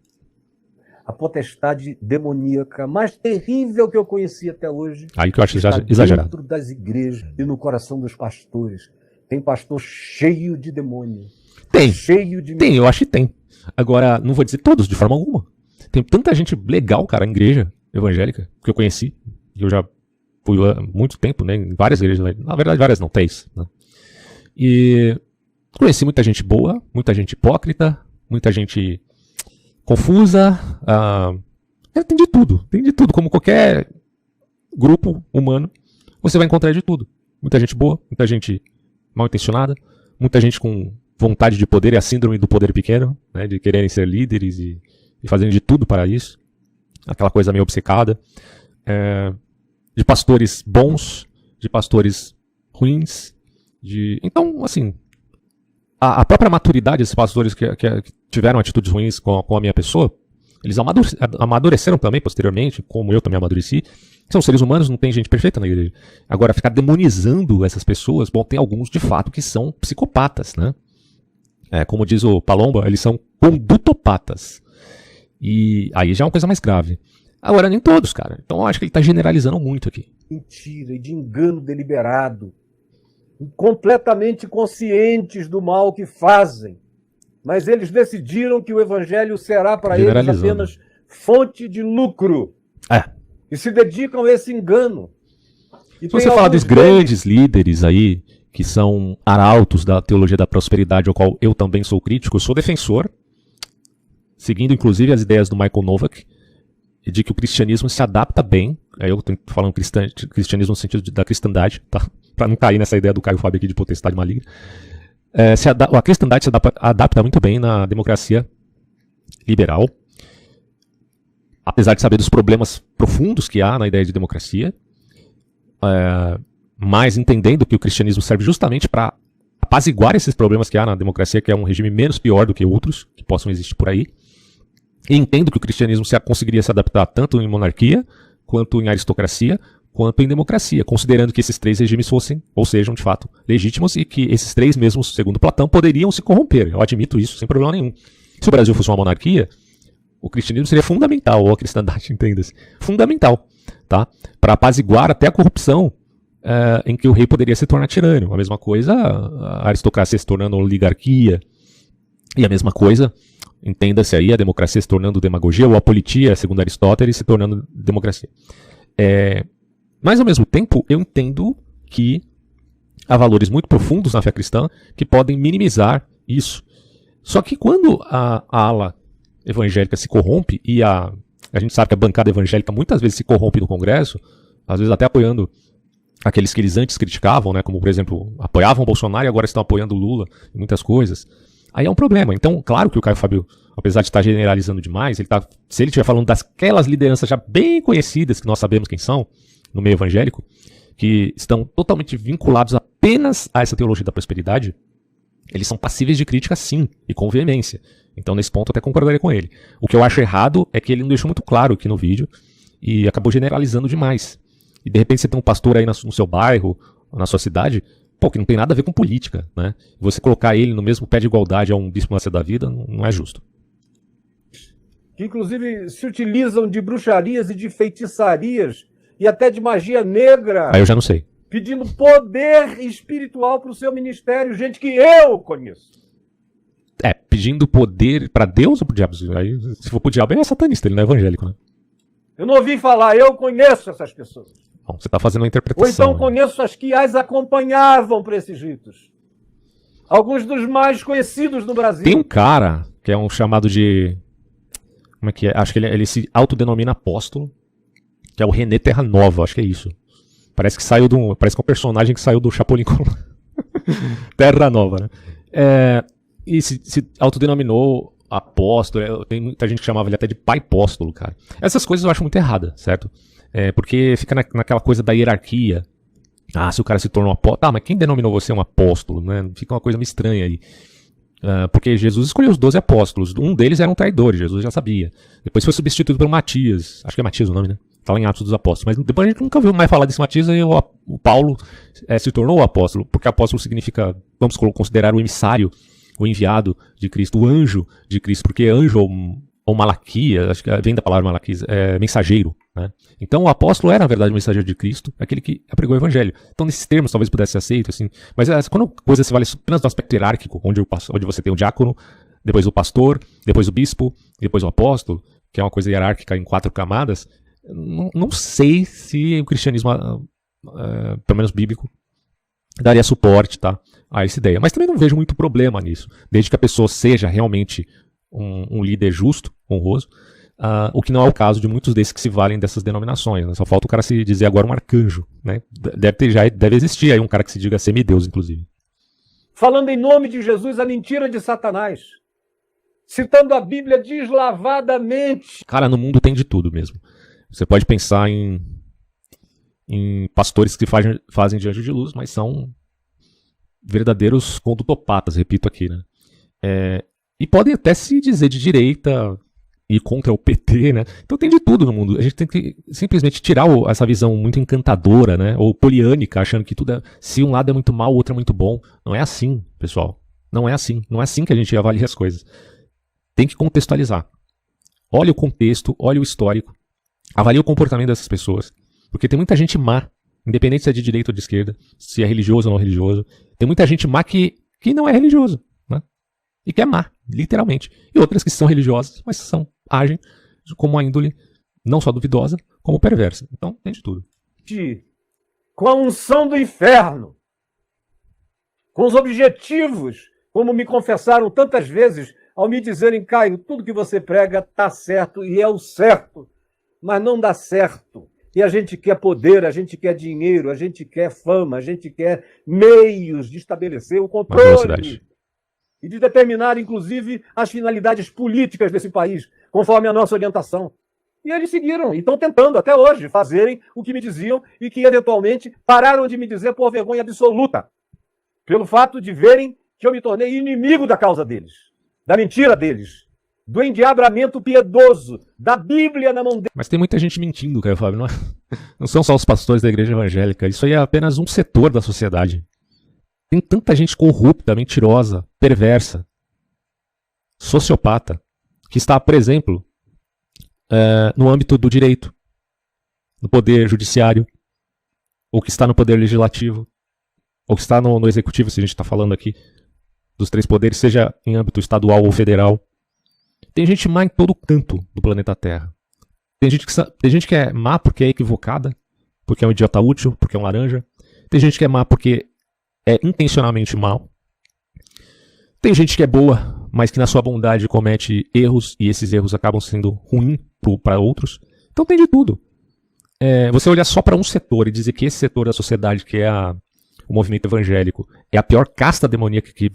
S3: A potestade demoníaca mais terrível que eu conheci até hoje.
S2: Aí que eu acho exagerado.
S3: Dentro das igrejas e no coração dos pastores. Tem pastor cheio de demônio.
S2: Tem, eu acho que tem. Agora, não vou dizer todos, de forma alguma. Tem tanta gente legal, cara, em igreja evangélica, que eu conheci. E eu já fui lá há muito tempo, né? Em várias igrejas. Na verdade, várias não, 3. Né? E conheci muita gente boa, muita gente hipócrita, muita gente confusa. Tem de tudo. Como qualquer grupo humano, você vai encontrar de tudo. Muita gente boa, muita gente mal intencionada, muita gente com vontade de poder, é a síndrome do poder pequeno, né, de quererem ser líderes e fazendo de tudo para isso. Aquela coisa meio obcecada. De pastores bons, de pastores ruins. Então, assim, a própria maturidade desses pastores que tiveram atitudes ruins com a minha pessoa, eles amadureceram também posteriormente, como eu também amadureci. São seres humanos, não tem gente perfeita na igreja. Agora, ficar demonizando essas pessoas, bom, tem alguns de fato que são psicopatas, né? Como diz o Palomba, eles são condutopatas. E aí já é uma coisa mais grave. Agora, nem todos, cara. Então eu acho que ele está generalizando muito aqui.
S3: Mentira e de engano deliberado. Completamente conscientes do mal que fazem. Mas eles decidiram que o evangelho será para eles apenas fonte de lucro. E se dedicam a esse engano.
S2: Se você falar dos grandes líderes aí, que são arautos da teologia da prosperidade, ao qual eu também sou crítico, eu sou defensor, seguindo inclusive as ideias do Michael Novak, de que o cristianismo se adapta bem, aí eu estou falando cristianismo no sentido da cristandade, tá? Para não cair nessa ideia do Caio Fábio aqui de potestade maligna. A cristandade se adapta muito bem na democracia liberal, apesar de saber dos problemas profundos que há na ideia de democracia, mas entendendo que o cristianismo serve justamente para apaziguar esses problemas que há na democracia, que é um regime menos pior do que outros que possam existir por aí. E entendo que o cristianismo conseguiria se adaptar tanto em monarquia, quanto em aristocracia, quanto em democracia, considerando que esses três regimes fossem, ou sejam, de fato, legítimos e que esses três mesmos, segundo Platão, poderiam se corromper. Eu admito isso, sem problema nenhum. Se o Brasil fosse uma monarquia, o cristianismo seria fundamental, ou a cristandade, entenda-se, fundamental, tá? Para apaziguar até a corrupção em que o rei poderia se tornar tirano. A mesma coisa, a aristocracia se tornando oligarquia, e a mesma coisa, entenda-se aí, a democracia se tornando demagogia, ou a politia, segundo Aristóteles, se tornando democracia. Mas, ao mesmo tempo, eu entendo que há valores muito profundos na fé cristã que podem minimizar isso. Só que quando a ala evangélica se corrompe, e a gente sabe que a bancada evangélica muitas vezes se corrompe no Congresso, às vezes até apoiando aqueles que eles antes criticavam, né, como, por exemplo, apoiavam o Bolsonaro e agora estão apoiando o Lula em muitas coisas, aí é um problema. Então, claro que o Caio Fábio, apesar de estar generalizando demais, se ele estiver falando daquelas lideranças já bem conhecidas, que nós sabemos quem são, no meio evangélico, que estão totalmente vinculados apenas a essa teologia da prosperidade, eles são passíveis de crítica sim, e com veemência. Então, nesse ponto, eu até concordaria com ele. O que eu acho errado é que ele não deixou muito claro aqui no vídeo e acabou generalizando demais. E, de repente, você tem um pastor aí no seu bairro, na sua cidade, que não tem nada a ver com política, né? Você colocar ele no mesmo pé de igualdade a um bispo nascer da vida não é justo.
S3: Que, inclusive, se utilizam de bruxarias e de feitiçarias e até de magia negra.
S2: Aí eu já não sei.
S3: Pedindo poder espiritual para o seu ministério, gente que eu conheço.
S2: Pedindo poder para Deus ou para o diabo? Aí, se for para o diabo, ele é satanista, ele não é evangélico, né?
S3: Eu não ouvi falar, eu conheço essas pessoas.
S2: Bom, você está fazendo uma interpretação.
S3: Ou então conheço as que as acompanhavam para esses ritos. Alguns dos mais conhecidos no Brasil.
S2: Tem um cara que é um chamado de... Como é que é? Acho que ele se autodenomina apóstolo, que é o René Terra Nova, acho que é isso. Parece que parece que é um personagem que saiu do Chapolin Colorado. Terra Nova, né? E se autodenominou apóstolo. Tem muita gente que chamava ele até de pai apóstolo, cara. Essas coisas eu acho muito errada, certo? Porque fica naquela coisa da hierarquia. Se o cara se tornou um apóstolo... mas quem denominou você um apóstolo, né? Fica uma coisa meio estranha aí. Porque Jesus escolheu os 12 apóstolos. Um deles era um traidor, Jesus já sabia. Depois foi substituído por Matias. Acho que é Matias o nome, né? Tá lá em Atos dos Apóstolos. Mas depois a gente nunca viu mais falar desse Matias, e o Paulo se tornou o apóstolo. Porque apóstolo significa, vamos considerar o emissário, o enviado de Cristo, o anjo de Cristo. Porque anjo ou malaquia, acho que vem da palavra malaquia, é mensageiro, né? Então o apóstolo era, na verdade, o mensageiro de Cristo, aquele que pregou o evangelho. Então nesses termos talvez pudesse ser aceito, assim, mas quando a coisa se vale apenas do aspecto hierárquico, onde você tem o diácono, depois o pastor, depois o bispo, depois o apóstolo, que é uma coisa hierárquica em 4 camadas, não sei se o cristianismo, pelo menos bíblico, daria suporte, tá, a essa ideia. Mas também não vejo muito problema nisso, desde que a pessoa seja realmente um líder justo, honroso, o que não é o caso de muitos desses que se valem dessas denominações, né? Só falta o cara se dizer agora um arcanjo, né? Deve existir aí um cara que se diga semideus, inclusive.
S3: Falando em nome de Jesus, a mentira de Satanás. Citando a Bíblia deslavadamente.
S2: Cara, no mundo tem de tudo mesmo. Você pode pensar em pastores que fazem de anjo de luz, mas são verdadeiros condutopatas, repito aqui, né? E podem até se dizer de direita e contra o PT, né? Então tem de tudo no mundo. A gente tem que simplesmente tirar essa visão muito encantadora, né? Ou poliânica, achando que tudo se um lado é muito mal, o outro é muito bom. Não é assim, pessoal. Não é assim. Não é assim que a gente avalia as coisas. Tem que contextualizar. Olha o contexto, olha o histórico. Avalie o comportamento dessas pessoas. Porque tem muita gente má, independente se é de direita ou de esquerda, se é religioso ou não religioso. Tem muita gente má que não é religioso, né? E que é má, literalmente. E outras que são religiosas, mas agem como uma índole não só duvidosa, como perversa. Então, tem de tudo.
S3: com a unção do inferno, com os objetivos, como me confessaram tantas vezes, ao me dizerem, Caio, tudo que você prega está certo e é o certo, mas não dá certo. E a gente quer poder, a gente quer dinheiro, a gente quer fama, a gente quer meios de estabelecer o controle e de determinar, inclusive, as finalidades políticas desse país, conforme a nossa orientação. E eles seguiram, e estão tentando até hoje fazerem o que me diziam e que, eventualmente, pararam de me dizer por vergonha absoluta, pelo fato de verem que eu me tornei inimigo da causa deles, da mentira deles, do endiabramento piedoso, da Bíblia na mão deles.
S2: Mas tem muita gente mentindo, Caio Fábio, não é? Não são só os pastores da igreja evangélica, isso aí é apenas um setor da sociedade. Tem tanta gente corrupta, mentirosa, perversa, sociopata, que está, por exemplo, no âmbito do direito, no poder judiciário, ou que está no poder legislativo, ou que está no executivo, se a gente está falando aqui dos três poderes, seja em âmbito estadual ou federal. Tem gente má em todo canto do planeta Terra. Tem gente que é má porque é equivocada, porque é um idiota útil, porque é um laranja. Tem gente que é má porque é intencionalmente mal. Tem gente que é boa, mas que na sua bondade comete erros, e esses erros acabam sendo ruins para outros. Então tem de tudo. Você olhar só para um setor e dizer que esse setor da sociedade, que é o movimento evangélico, é a pior casta demoníaca que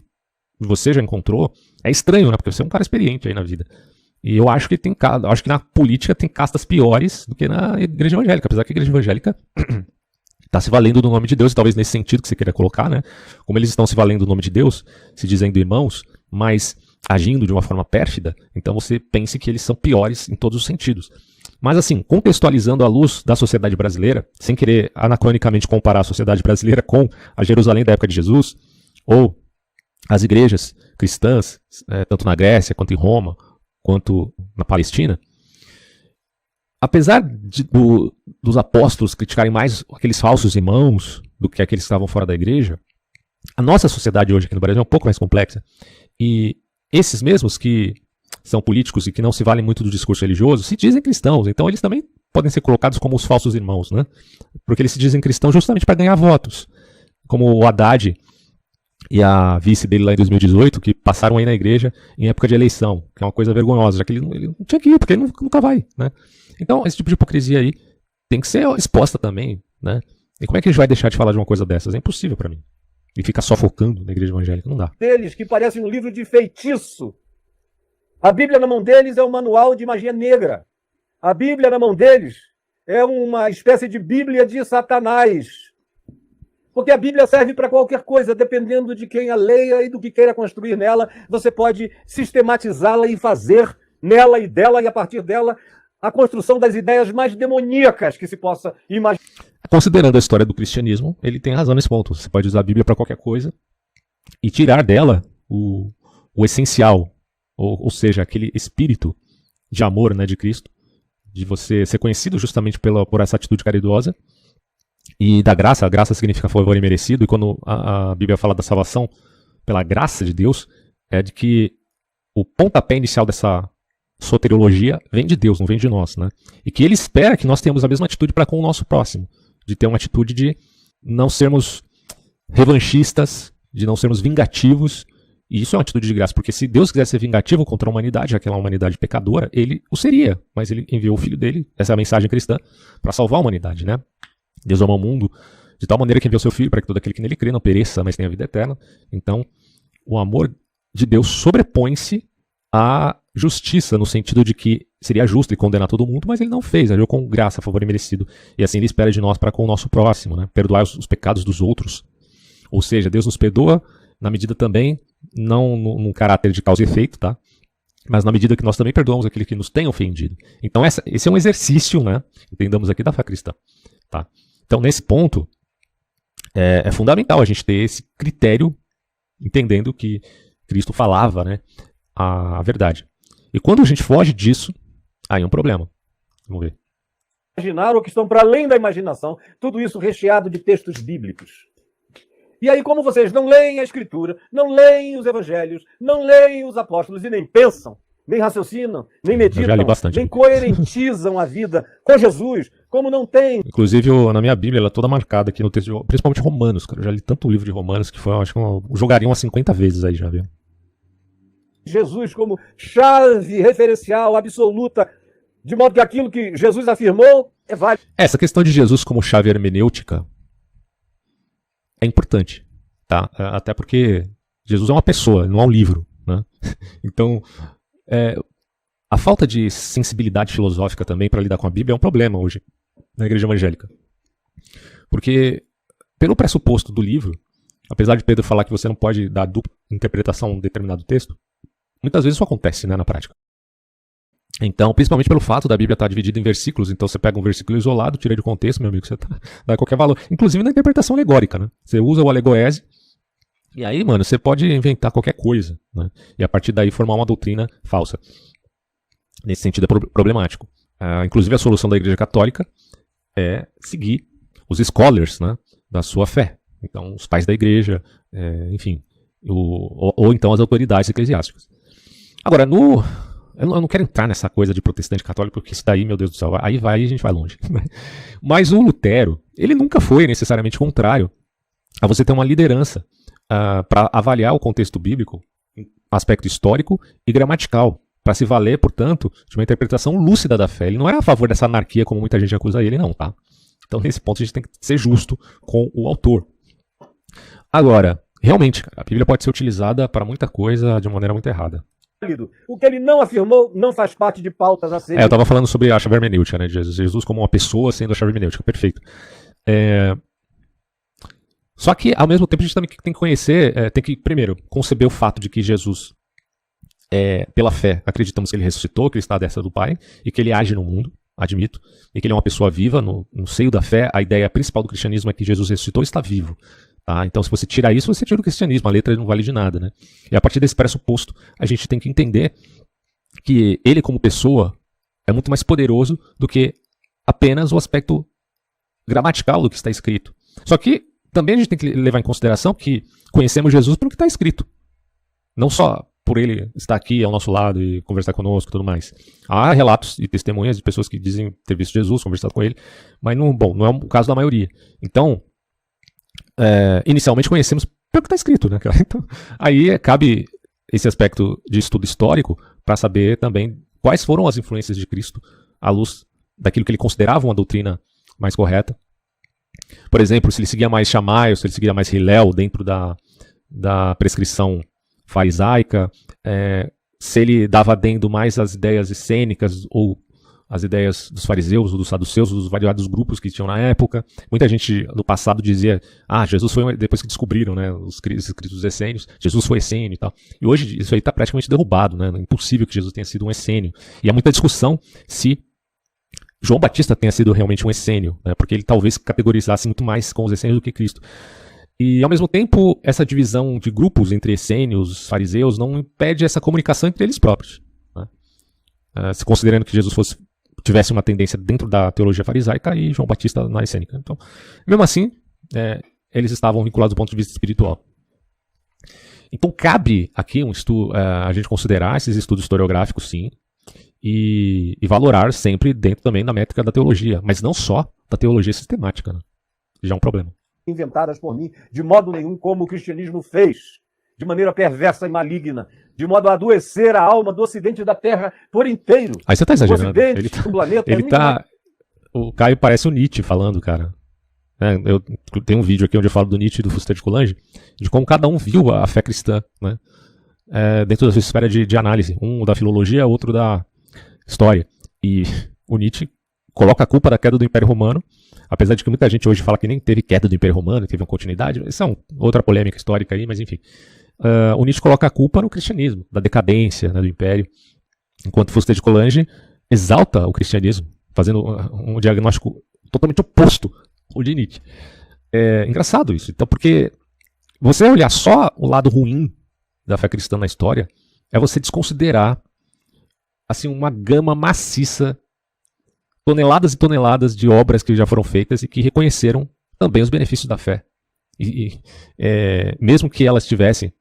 S2: você já encontrou, é estranho, né? Porque você é um cara experiente aí na vida. E eu acho que acho que na política tem castas piores do que na igreja evangélica, apesar que a igreja evangélica está se valendo do nome de Deus, e talvez nesse sentido que você queira colocar, né? Como eles estão se valendo do nome de Deus, se dizendo irmãos, mas agindo de uma forma pérfida, então você pense que eles são piores em todos os sentidos. Mas assim, contextualizando à luz da sociedade brasileira, sem querer anacronicamente comparar a sociedade brasileira com a Jerusalém da época de Jesus, ou as igrejas cristãs, tanto na Grécia, quanto em Roma, quanto na Palestina, apesar dos apóstolos criticarem mais aqueles falsos irmãos do que aqueles que estavam fora da igreja, a nossa sociedade hoje aqui no Brasil é um pouco mais complexa. E esses mesmos que são políticos e que não se valem muito do discurso religioso, se dizem cristãos, então eles também podem ser colocados como os falsos irmãos, né? Porque eles se dizem cristãos justamente para ganhar votos, como o Haddad e a vice dele lá em 2018, que passaram aí na igreja em época de eleição, que é uma coisa vergonhosa, já que ele não tinha que ir, porque ele nunca vai, né? Então, esse tipo de hipocrisia aí tem que ser exposta também, né? E como é que a gente vai deixar de falar de uma coisa dessas? É impossível para mim. E ficar só focando na igreja evangélica, não dá.
S3: Deles, que parecem um livro de feitiço. A Bíblia na mão deles é um manual de magia negra. A Bíblia na mão deles é uma espécie de Bíblia de Satanás. Porque a Bíblia serve para qualquer coisa, dependendo de quem a leia e do que queira construir nela, você pode sistematizá-la e fazer nela e dela, e a partir dela, a construção das ideias mais demoníacas que se possa imaginar.
S2: Considerando a história do cristianismo, ele tem razão nesse ponto. Você pode usar a Bíblia para qualquer coisa e tirar dela o essencial, ou seja, aquele espírito de amor, né, de Cristo, de você ser conhecido justamente por essa atitude caridosa, e da graça. A graça significa favor imerecido, e quando a Bíblia fala da salvação pela graça de Deus, é de que o pontapé inicial dessa soteriologia vem de Deus, não vem de nós, né? E que ele espera que nós tenhamos a mesma atitude para com o nosso próximo, de ter uma atitude de não sermos revanchistas, de não sermos vingativos. E isso é uma atitude de graça, porque se Deus quisesse ser vingativo contra a humanidade, aquela humanidade pecadora, ele o seria, mas ele enviou o Filho dele, essa é a mensagem cristã, para salvar a humanidade, né? Deus ama o mundo de tal maneira que enviou seu Filho para que todo aquele que nele crê não pereça, mas tenha a vida eterna. Então, o amor de Deus sobrepõe-se à justiça, no sentido de que seria justo ele condenar todo mundo, mas ele não fez, agiu com graça, favor e merecido. E assim ele espera de nós para com o nosso próximo, né? Perdoar os pecados dos outros. Ou seja, Deus nos perdoa na medida também, não num caráter de causa e efeito, tá? Mas na medida que nós também perdoamos aquele que nos tem ofendido. Então esse é um exercício, né? Entendamos aqui da fé cristã, tá? Então nesse ponto, é fundamental a gente ter esse critério, entendendo que Cristo falava, né, a verdade. E quando a gente foge disso, aí é um problema. Vamos ver.
S3: Imaginar ou que estão para além da imaginação, tudo isso recheado de textos bíblicos. E aí, como vocês não leem a Escritura, não leem os Evangelhos, não leem os apóstolos e nem pensam, nem raciocinam, nem
S2: Eu já li
S3: meditam,
S2: bastante.
S3: nem coerentizam a vida com Jesus, como não tem.
S2: Inclusive, na minha Bíblia, ela é toda marcada aqui no texto, principalmente Romanos, cara. Eu já li tanto livro de Romanos que foi, eu acho que eu jogaria umas 50 vezes aí já, viu?
S3: Jesus como chave referencial absoluta, de modo que aquilo que Jesus afirmou é válido.
S2: Essa questão de Jesus como chave hermenêutica é importante, tá? Até porque Jesus é uma pessoa, não é um livro, né? Então, a falta de sensibilidade filosófica também para lidar com a Bíblia é um problema hoje na igreja evangélica. Porque, pelo pressuposto do livro, apesar de Pedro falar que você não pode dar dupla interpretação a um determinado texto, muitas vezes isso acontece, né, na prática. Então, principalmente pelo fato da Bíblia estar dividida em versículos, então você pega um versículo isolado, tira de contexto, meu amigo, você dá qualquer valor. Inclusive na interpretação alegórica, né? Você usa o alegoese, e aí, mano, você pode inventar qualquer coisa, né? E a partir daí formar uma doutrina falsa. Nesse sentido é problemático. Inclusive a solução da Igreja Católica é seguir os scholars, né, da sua fé. Então, os pais da igreja, enfim, ou então as autoridades eclesiásticas. Agora, eu não quero entrar nessa coisa de protestante católico, porque isso daí, meu Deus do céu, aí a gente vai longe. Mas o Lutero, ele nunca foi necessariamente contrário a você ter uma liderança para avaliar o contexto bíblico, aspecto histórico e gramatical, para se valer, portanto, de uma interpretação lúcida da fé. Ele não é a favor dessa anarquia, como muita gente acusa ele, não, tá? Então, nesse ponto, a gente tem que ser justo com o autor. Agora, realmente, cara, a Bíblia pode ser utilizada para muita coisa de uma maneira muito errada.
S3: O que ele não afirmou não faz parte de pautas a serem.
S2: Eu estava falando sobre a chave hermenêutica, né, de Jesus como uma pessoa sendo a chave hermenêutica, perfeito. Só que, ao mesmo tempo, a gente também tem que conhecer, tem que, primeiro, conceber o fato de que Jesus, pela fé, acreditamos que ele ressuscitou, que ele está à destra do Pai, e que ele age no mundo, admito, e que ele é uma pessoa viva, no seio da fé. A ideia principal do cristianismo é que Jesus ressuscitou e está vivo. Tá? Então, se você tirar isso, você tira o cristianismo, a letra não vale de nada, né? E a partir desse pressuposto, a gente tem que entender que ele, como pessoa, é muito mais poderoso do que apenas o aspecto gramatical do que está escrito. Só que também a gente tem que levar em consideração que conhecemos Jesus pelo que está escrito. Não só por ele estar aqui ao nosso lado e conversar conosco e tudo mais. Há relatos e testemunhas de pessoas que dizem ter visto Jesus, conversado com ele, mas não é o caso da maioria. Então, inicialmente conhecemos pelo que está escrito, né, cara? Então, aí cabe esse aspecto de estudo histórico para saber também quais foram as influências de Cristo à luz daquilo que ele considerava uma doutrina mais correta. Por exemplo, se ele seguia mais Shammai ou se ele seguia mais Hillel dentro da prescrição farisaica, se ele dava adendo mais às ideias essênicas ou as ideias dos fariseus, ou dos saduceus, dos variados grupos que tinham na época. Muita gente no passado dizia, Jesus foi, depois que descobriram, né, os escritos essênios, Jesus foi essênio e tal. E hoje isso aí está praticamente derrubado, né? É impossível que Jesus tenha sido um essênio. E há muita discussão se João Batista tenha sido realmente um essênio, né? Porque ele talvez categorizasse muito mais com os essênios do que Cristo. E, ao mesmo tempo, essa divisão de grupos entre essênios, fariseus, não impede essa comunicação entre eles próprios, né? Se considerando que Jesus tivesse uma tendência dentro da teologia farisaica e João Batista na essênica. Então, mesmo assim, eles estavam vinculados do ponto de vista espiritual. Então, cabe aqui a gente considerar esses estudos historiográficos, sim, e valorar sempre dentro também da métrica da teologia, mas não só da teologia sistemática, né? Já é um problema.
S3: Inventadas por mim, de modo nenhum como o cristianismo fez, de maneira perversa e maligna, de modo a adoecer a alma do ocidente da terra por inteiro.
S2: Aí você tá exagerando.
S3: O planeta
S2: o Caio parece o Nietzsche falando, cara. Eu tenho um vídeo aqui onde eu falo do Nietzsche e do Fuster de Coulanges, de como cada um viu a fé cristã, né? Dentro da sua esfera de análise. Um da filologia, outro da história. E o Nietzsche coloca a culpa da queda do Império Romano, apesar de que muita gente hoje fala que nem teve queda do Império Romano, teve uma continuidade. Isso é outra polêmica histórica aí, mas enfim. O Nietzsche coloca a culpa no cristianismo, da decadência, né, do Império, enquanto Fuster de Coulanges exalta o cristianismo, fazendo um diagnóstico totalmente oposto ao de Nietzsche. É engraçado isso, então, porque você olhar só o lado ruim da fé cristã na história é você desconsiderar assim, uma gama maciça, toneladas e toneladas de obras que já foram feitas e que reconheceram também os benefícios da fé. Mesmo que elas estivessem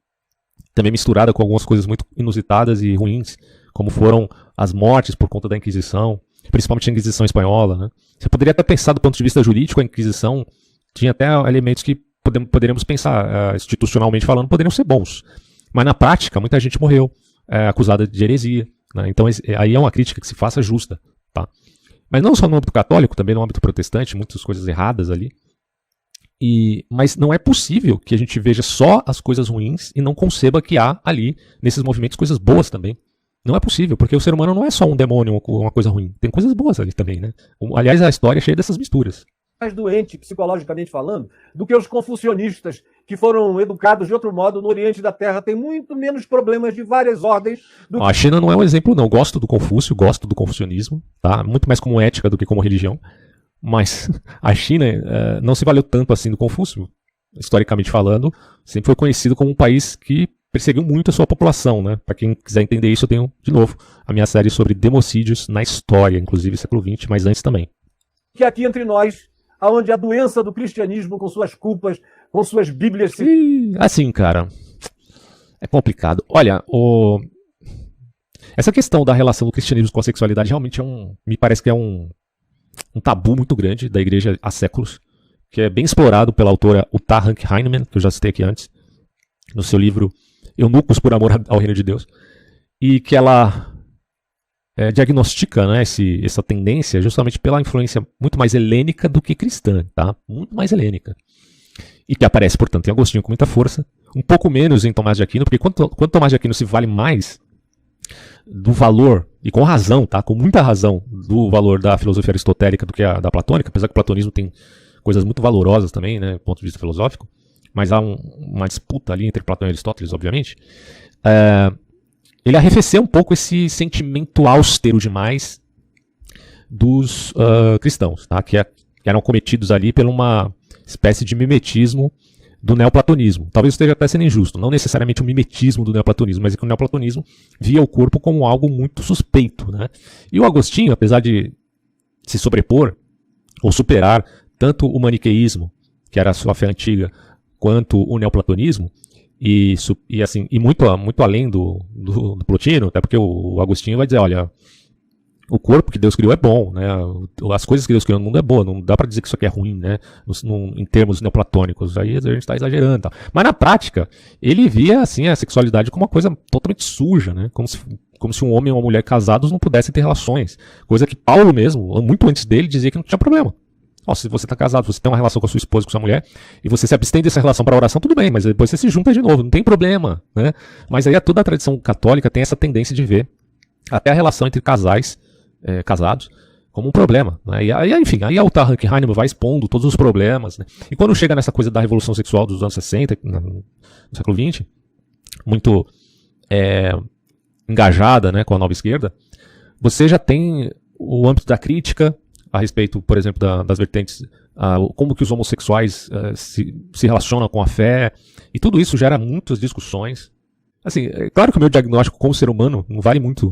S2: também misturada com algumas coisas muito inusitadas e ruins, como foram as mortes por conta da Inquisição, principalmente a Inquisição espanhola, né? Você poderia até pensar do ponto de vista jurídico, a Inquisição tinha até elementos que poderíamos pensar, institucionalmente falando, poderiam ser bons. Mas na prática, muita gente morreu acusada de heresia, né? Então aí é uma crítica que se faça justa, tá? Mas não só no âmbito católico, também no âmbito protestante, muitas coisas erradas ali. Mas não é possível que a gente veja só as coisas ruins e não conceba que há ali, nesses movimentos, coisas boas também. Não é possível, porque o ser humano não é só um demônio ou uma coisa ruim. Tem coisas boas ali também, né? Aliás, a história é cheia dessas misturas.
S3: Mais doente, psicologicamente falando, do que os confucionistas, que foram educados de outro modo no Oriente da Terra. Tem muito menos problemas de várias ordens.
S2: A China não é um exemplo, não. Gosto do Confúcio, gosto do confucionismo, tá? Muito mais como ética do que como religião. Mas a China não se valeu tanto assim do Confúcio. Historicamente falando, sempre foi conhecido como um país que perseguiu muito a sua população, né? Para quem quiser entender isso, eu tenho, de novo, a minha série sobre democídios na história, inclusive século XX, mas antes também.
S3: Que aqui entre nós, onde a doença do cristianismo, com suas culpas, com suas bíblias...
S2: Assim, cara, é complicado. Olha, essa questão da relação do cristianismo com a sexualidade realmente me parece que é um tabu muito grande da igreja há séculos, que é bem explorado pela autora Uta Hankheim, que eu já citei aqui antes, no seu livro Eunucos por Amor ao Reino de Deus, e que ela diagnostica, né, essa tendência justamente pela influência muito mais helênica do que cristã, tá? Muito mais helênica. E que aparece, portanto, em Agostinho com muita força, um pouco menos em Tomás de Aquino, porque quando Tomás de Aquino se vale mais do valor, e com razão, tá? Com muita razão, do valor da filosofia aristotélica do que a da platônica, apesar que o platonismo tem coisas muito valorosas também, né, do ponto de vista filosófico, mas há uma disputa ali entre Platão e Aristóteles, obviamente. Ele arrefeceu um pouco esse sentimento austero demais dos cristãos, tá? Que eram cometidos ali por uma espécie de mimetismo do neoplatonismo. Talvez esteja até sendo injusto, não necessariamente o mimetismo do neoplatonismo, mas é que o neoplatonismo via o corpo como algo muito suspeito, né? E o Agostinho, apesar de se sobrepor ou superar tanto o maniqueísmo, que era a sua fé antiga, quanto o neoplatonismo, e muito além do Plotino, até porque o Agostinho vai dizer, olha, o corpo que Deus criou é bom, né? As coisas que Deus criou no mundo é boa, não dá para dizer que isso aqui é ruim, né? Em termos neoplatônicos, aí a gente está exagerando, tá? Mas na prática, ele via assim a sexualidade como uma coisa totalmente suja, né? Como se um homem e uma mulher casados não pudessem ter relações, coisa que Paulo mesmo, muito antes dele, dizia que não tinha problema. Se você está casado, você tem uma relação com a sua esposa, com sua mulher, e você se abstém dessa relação para oração, tudo bem, mas depois você se junta de novo, não tem problema, né? Mas aí toda a tradição católica tem essa tendência de ver até a relação entre casais casados como um problema, né? Enfim, aí a Uta Hankheim vai expondo todos os problemas, né? E quando chega nessa coisa da revolução sexual dos anos 60, no século XX, muito engajada, né, com a nova esquerda, você já tem o âmbito da crítica a respeito, por exemplo, das vertentes, como que os homossexuais se relacionam com a fé, e tudo isso gera muitas discussões. Assim, é claro que o meu diagnóstico como ser humano não vale muito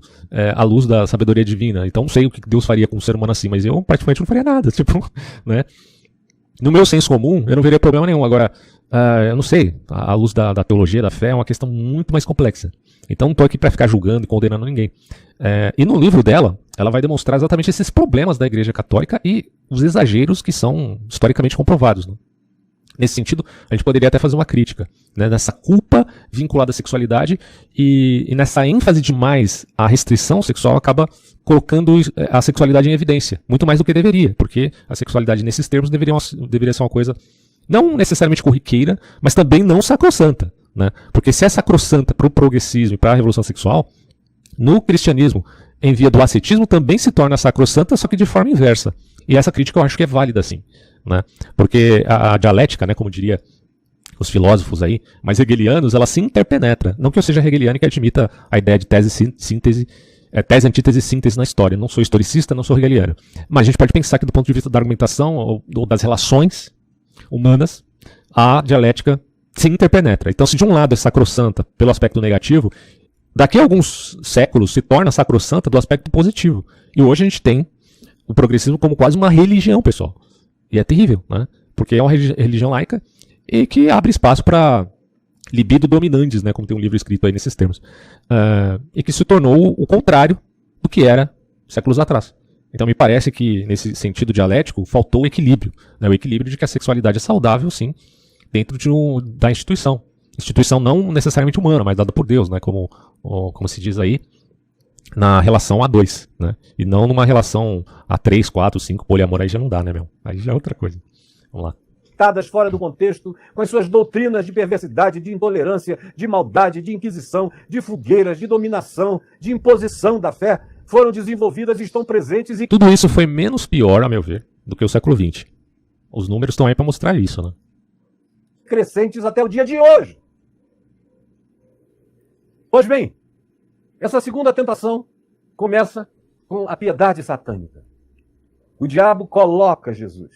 S2: à luz da sabedoria divina, então não sei o que Deus faria com um ser humano assim, mas eu praticamente não faria nada, tipo, né? No meu senso comum, eu não veria problema nenhum. Agora, eu não sei, à luz da teologia, da fé, é uma questão muito mais complexa. Então não estou aqui para ficar julgando e condenando ninguém. E no livro dela, ela vai demonstrar exatamente esses problemas da Igreja Católica e os exageros que são historicamente comprovados, né? Nesse sentido, a gente poderia até fazer uma crítica, né, nessa culpa vinculada à sexualidade e nessa ênfase demais à restrição sexual acaba colocando a sexualidade em evidência, muito mais do que deveria, porque a sexualidade nesses termos deveria ser uma coisa não necessariamente corriqueira, mas também não sacrossanta, né? Porque se é sacrossanta para o progressismo e para a revolução sexual, no cristianismo, em via do ascetismo, também se torna sacrossanta, só que de forma inversa. E essa crítica eu acho que é válida, sim, né? Porque a dialética, né, como diria os filósofos aí, mais hegelianos, ela se interpenetra. Não que eu seja hegeliano e que admita a ideia de tese, antítese e síntese na história. Não sou historicista, não sou hegeliano. Mas a gente pode pensar que do ponto de vista da argumentação ou das relações humanas, a dialética se interpenetra. Então, se de um lado é sacrossanta pelo aspecto negativo, daqui a alguns séculos se torna sacrossanta do aspecto positivo. E hoje a gente tem o progressismo como quase uma religião, pessoal. E é terrível, né? Porque é uma religião laica e que abre espaço para libido dominandis, né, como tem um livro escrito aí nesses termos, e que se tornou o contrário do que era séculos atrás. Então me parece que, nesse sentido dialético, faltou o equilíbrio, né, o equilíbrio de que a sexualidade é saudável, sim, dentro da instituição. Instituição não necessariamente humana, mas dada por Deus, né, como se diz aí, na relação A2, né, e não numa relação A3, 4, 5, poliamor, aí já não dá, né, meu? Aí já é outra coisa. Vamos lá.
S3: Fora do contexto, com as suas doutrinas de perversidade, de intolerância, de maldade, de inquisição, de fogueiras, de dominação, de imposição da fé, foram desenvolvidas e estão presentes e...
S2: Tudo isso foi menos pior, a meu ver, do que o século XX. Os números estão aí para mostrar isso, né?
S3: Crescentes até o dia de hoje. Pois bem, essa segunda tentação começa com a piedade satânica. O diabo coloca Jesus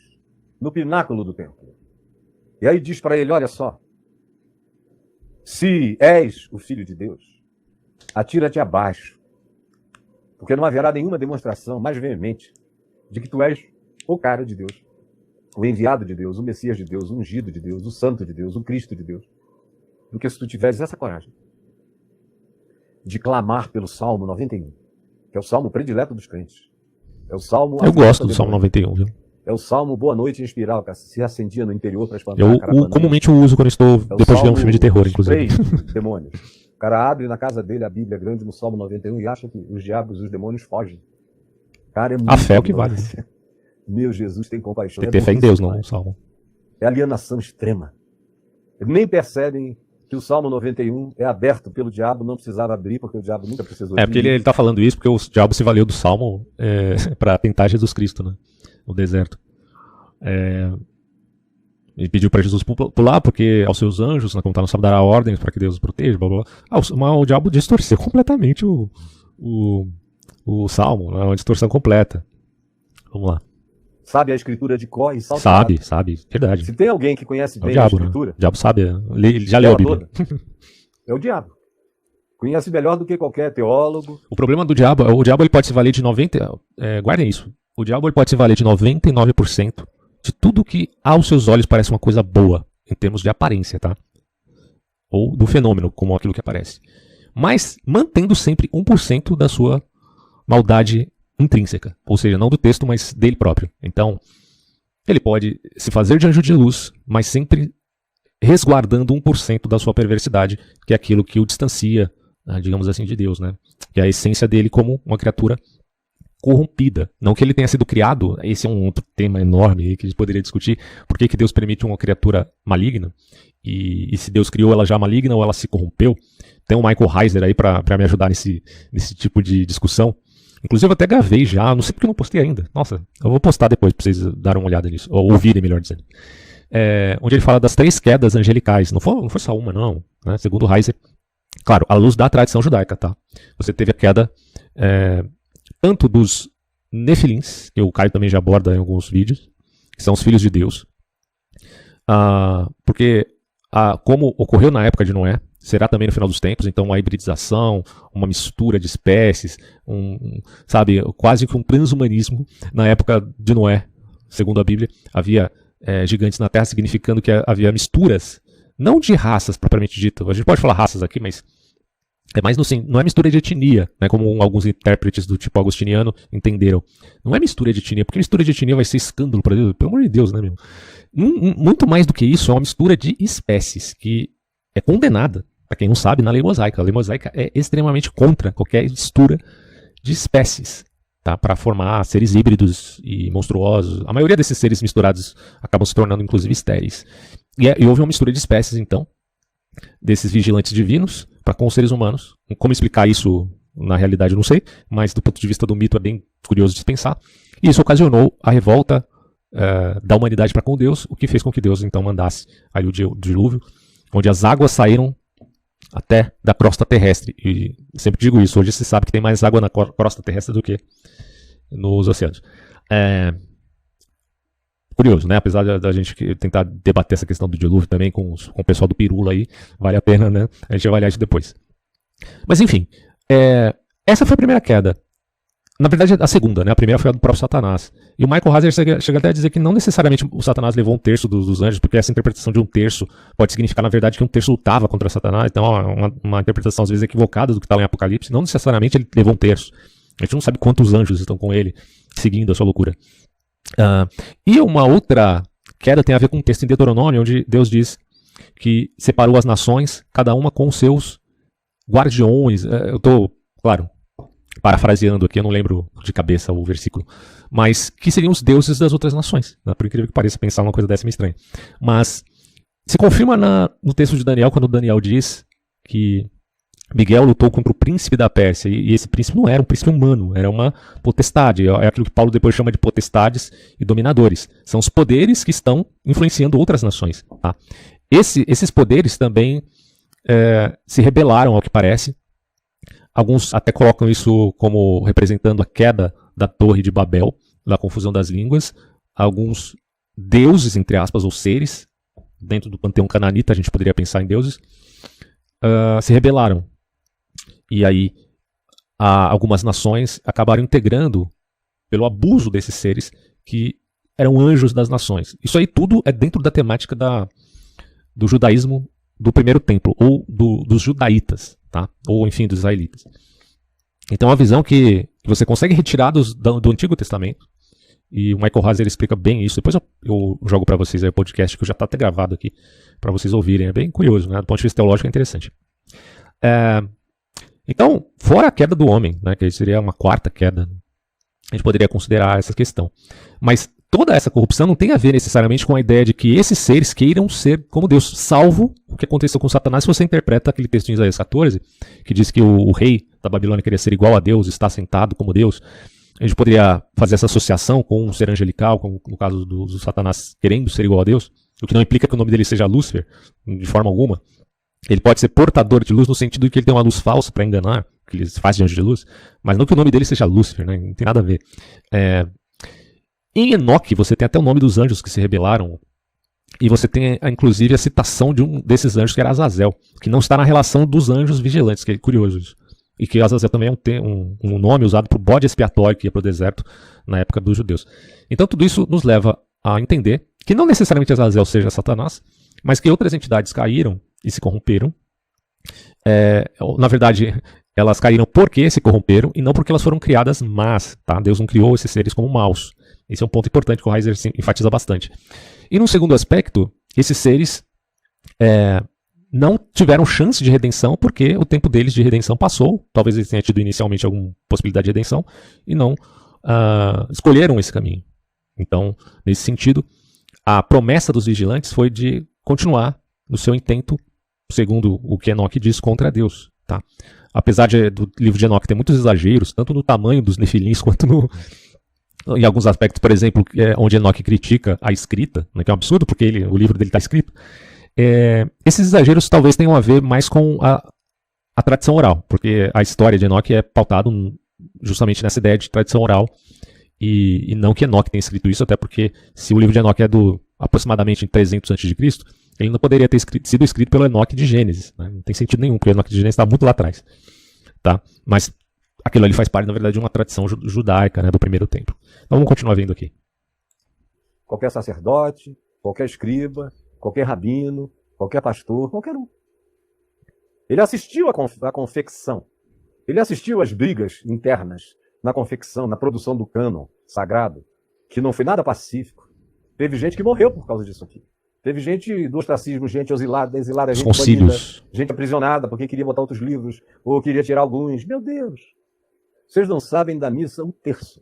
S3: no pináculo do templo. E aí diz para ele, olha só, se és o Filho de Deus, atira-te abaixo, porque não haverá nenhuma demonstração mais veemente de que tu és o cara de Deus, o enviado de Deus, o Messias de Deus, o ungido de Deus, o santo de Deus, o Cristo de Deus, do que se tu tiveres essa coragem de clamar pelo Salmo 91, que é o salmo predileto dos crentes. É o salmo...
S2: Eu gosto do Salmo 91, viu?
S3: É o salmo Boa Noite Inspiral, que se acendia no interior para espantar a caravana.
S2: Comumente eu uso quando estou depois de ver um filme de terror, inclusive.
S3: Demônios. O cara abre na casa dele a Bíblia grande no Salmo 91 e acha que os diabos e os demônios fogem. Cara, é muito...
S2: A fé é o que vale.
S3: Meu Jesus, tem compaixão.
S2: Tem que ter fé em Deus, não no Salmo.
S3: É alienação extrema. Eles nem percebem que o Salmo 91 é aberto pelo diabo, não precisava abrir, porque o diabo nunca precisou abrir.
S2: É porque ele está falando isso porque o diabo se valeu do Salmo para tentar Jesus Cristo, né? No deserto. Ele pediu para Jesus pular, porque aos seus anjos, né, como está no Salmo, dará ordens para que Deus os proteja, blá, blá, blá. Mas o diabo distorceu completamente o Salmo, né, uma distorção completa. Vamos lá.
S3: Sabe a escritura de cor e salta.
S2: Sabe, verdade.
S3: Se tem alguém que conhece bem
S2: diabo,
S3: a escritura...
S2: Né? O diabo sabe, ele já leu a Bíblia.
S3: É o diabo. Conhece melhor do que qualquer teólogo.
S2: O problema do diabo, ele pode se valer de 90%, guardem isso, o diabo ele pode se valer de 99% de tudo que aos seus olhos parece uma coisa boa, em termos de aparência, tá? Ou do fenômeno, como aquilo que aparece. Mas mantendo sempre 1% da sua maldade intrínseca, ou seja, não do texto, mas dele próprio. Então, ele pode se fazer de anjo de luz, mas sempre resguardando 1% da sua perversidade, que é aquilo que o distancia, digamos assim, de Deus, né? Que é a essência dele como uma criatura corrompida. Não que ele tenha sido criado, esse é um outro tema enorme que a gente poderia discutir, por que Deus permite uma criatura maligna, e se Deus criou ela já maligna ou ela se corrompeu. Tem um Michael Heiser aí para me ajudar nesse tipo de discussão. Inclusive eu até gravei já, não sei porque eu não postei ainda. Nossa, eu vou postar depois para vocês darem uma olhada nisso, ou ouvirem, melhor dizendo. Onde ele fala das 3 quedas angelicais. Não foi só uma, não. Né? Segundo Heiser, claro, à luz da tradição judaica, tá? Você teve a queda tanto dos Nefilins, que o Caio também já aborda em alguns vídeos, que são os filhos de Deus. Porque, como ocorreu na época de Noé, será também no final dos tempos, então uma hibridização, uma mistura de espécies, sabe, quase que um transhumanismo na época de Noé, segundo a Bíblia. Havia gigantes na Terra, significando que havia misturas, não de raças propriamente dita, a gente pode falar raças aqui, mas não é mistura de etnia, né, como alguns intérpretes do tipo agostiniano entenderam. Não é mistura de etnia, porque mistura de etnia vai ser escândalo para Deus, pelo amor de Deus, né, meu? Muito mais do que isso, é uma mistura de espécies, que é condenada, para quem não sabe, na lei mosaica. A lei mosaica é extremamente contra qualquer mistura de espécies, tá, para formar seres híbridos e monstruosos. A maioria desses seres misturados acabam se tornando, inclusive, estéreis. E houve uma mistura de espécies, então, desses vigilantes divinos com os seres humanos. Como explicar isso na realidade eu não sei, mas do ponto de vista do mito é bem curioso de se pensar. E isso ocasionou a revolta da humanidade para com Deus, o que fez com que Deus então mandasse ali o dilúvio, onde as águas saíram até da crosta terrestre. E sempre digo isso, hoje se sabe que tem mais água na crosta terrestre do que nos oceanos. Curioso, né? Apesar da gente tentar debater essa questão do dilúvio também com o pessoal do Pirula aí, vale a pena, né? A gente vai avaliar isso depois. Mas enfim, essa foi a primeira queda. Na verdade, a segunda, né? A primeira foi a do próprio Satanás. E o Michael Heiser chega até a dizer que não necessariamente o Satanás levou 1/3 dos anjos, porque essa interpretação de 1/3 pode significar, na verdade, que 1/3 lutava contra Satanás. Então, uma interpretação às vezes equivocada do que está lá em Apocalipse. Não necessariamente ele levou 1/3. A gente não sabe quantos anjos estão com ele, seguindo a sua loucura. E uma outra queda tem a ver com um texto em Deuteronômio, onde Deus diz que separou as nações, cada uma com os seus guardiões. Eu estou, claro, parafraseando aqui, eu não lembro de cabeça o versículo, mas que seriam os deuses das outras nações. Né? Por incrível que pareça, pensar uma coisa dessa me estranha. Mas se confirma no texto de Daniel, quando Daniel diz que Miguel lutou contra o príncipe da Pérsia, e esse príncipe não era um príncipe humano, era uma potestade, é aquilo que Paulo depois chama de potestades e dominadores. São os poderes que estão influenciando outras nações. Tá? Esses poderes também se rebelaram, ao que parece. Alguns até colocam isso como representando a queda da Torre de Babel, da confusão das línguas. Alguns deuses, entre aspas, ou seres, dentro do panteão cananita, a gente poderia pensar em deuses, se rebelaram. E aí algumas nações acabaram integrando, pelo abuso desses seres, que eram anjos das nações. Isso aí tudo é dentro da temática do judaísmo do primeiro templo, ou dos judaítas, tá? Ou enfim, dos israelitas. Então a visão que você consegue retirar do Antigo Testamento, e o Michael Heiser explica bem isso. Depois eu jogo para vocês aí o podcast, que já está até gravado aqui, para vocês ouvirem. É bem curioso, né? Do ponto de vista teológico é interessante. Então, fora a queda do homem, né, que seria uma quarta queda, a gente poderia considerar essa questão. Mas toda essa corrupção não tem a ver necessariamente com a ideia de que esses seres queiram ser como Deus, salvo o que aconteceu com Satanás. Se você interpreta aquele texto em Isaías 14, que diz que o rei da Babilônia queria ser igual a Deus, está sentado como Deus, a gente poderia fazer essa associação com um ser angelical, como no caso do Satanás querendo ser igual a Deus, o que não implica que o nome dele seja Lúcifer, de forma alguma. Ele pode ser portador de luz no sentido de que ele tem uma luz falsa para enganar, que eles fazem de anjo de luz, mas não que o nome dele seja Lúcifer, né? Não tem nada a ver. Em Enoque, você tem até o nome dos anjos que se rebelaram, e você tem inclusive a citação de um desses anjos, que era Azazel, que não está na relação dos anjos vigilantes, que é curioso isso. E que Azazel também é um nome usado para o bode expiatório que ia para o deserto na época dos judeus. Então tudo isso nos leva a entender que não necessariamente Azazel seja Satanás, mas que outras entidades caíram e se corromperam. Na verdade, elas caíram porque se corromperam e não porque elas foram criadas más. Tá? Deus não criou esses seres como maus. Esse é um ponto importante que o Heiser enfatiza bastante. E num segundo aspecto, esses seres não tiveram chance de redenção porque o tempo deles de redenção passou. Talvez eles tenham tido inicialmente alguma possibilidade de redenção e não escolheram esse caminho. Então, nesse sentido, a promessa dos vigilantes foi de continuar no seu intento, segundo o que Enoque diz, contra Deus. Tá? Apesar do livro de Enoque ter muitos exageros, tanto no tamanho dos nefilins quanto em alguns aspectos, por exemplo, onde Enoque critica a escrita, né, que é um absurdo porque o livro dele está escrito, esses exageros talvez tenham a ver mais com a tradição oral, porque a história de Enoque é pautada justamente nessa ideia de tradição oral, e não que Enoque tenha escrito isso, até porque se o livro de Enoque é aproximadamente em 300 a.C., ele não poderia ter sido escrito pelo Enoque de Gênesis. Né? Não tem sentido nenhum, porque o Enoque de Gênesis está muito lá atrás. Tá? Mas aquilo ali faz parte, na verdade, de uma tradição judaica, né, do primeiro templo. Então vamos continuar vendo aqui.
S3: Qualquer sacerdote, qualquer escriba, qualquer rabino, qualquer pastor, qualquer um. Ele assistiu à confecção. Ele assistiu às brigas internas na confecção, na produção do cânon sagrado, que não foi nada pacífico. Teve gente que morreu por causa disso aqui. Teve gente do ostracismo, gente exilada, gente banida, gente aprisionada porque queria botar outros livros, ou queria tirar alguns. Meu Deus! Vocês não sabem da missa 1/3.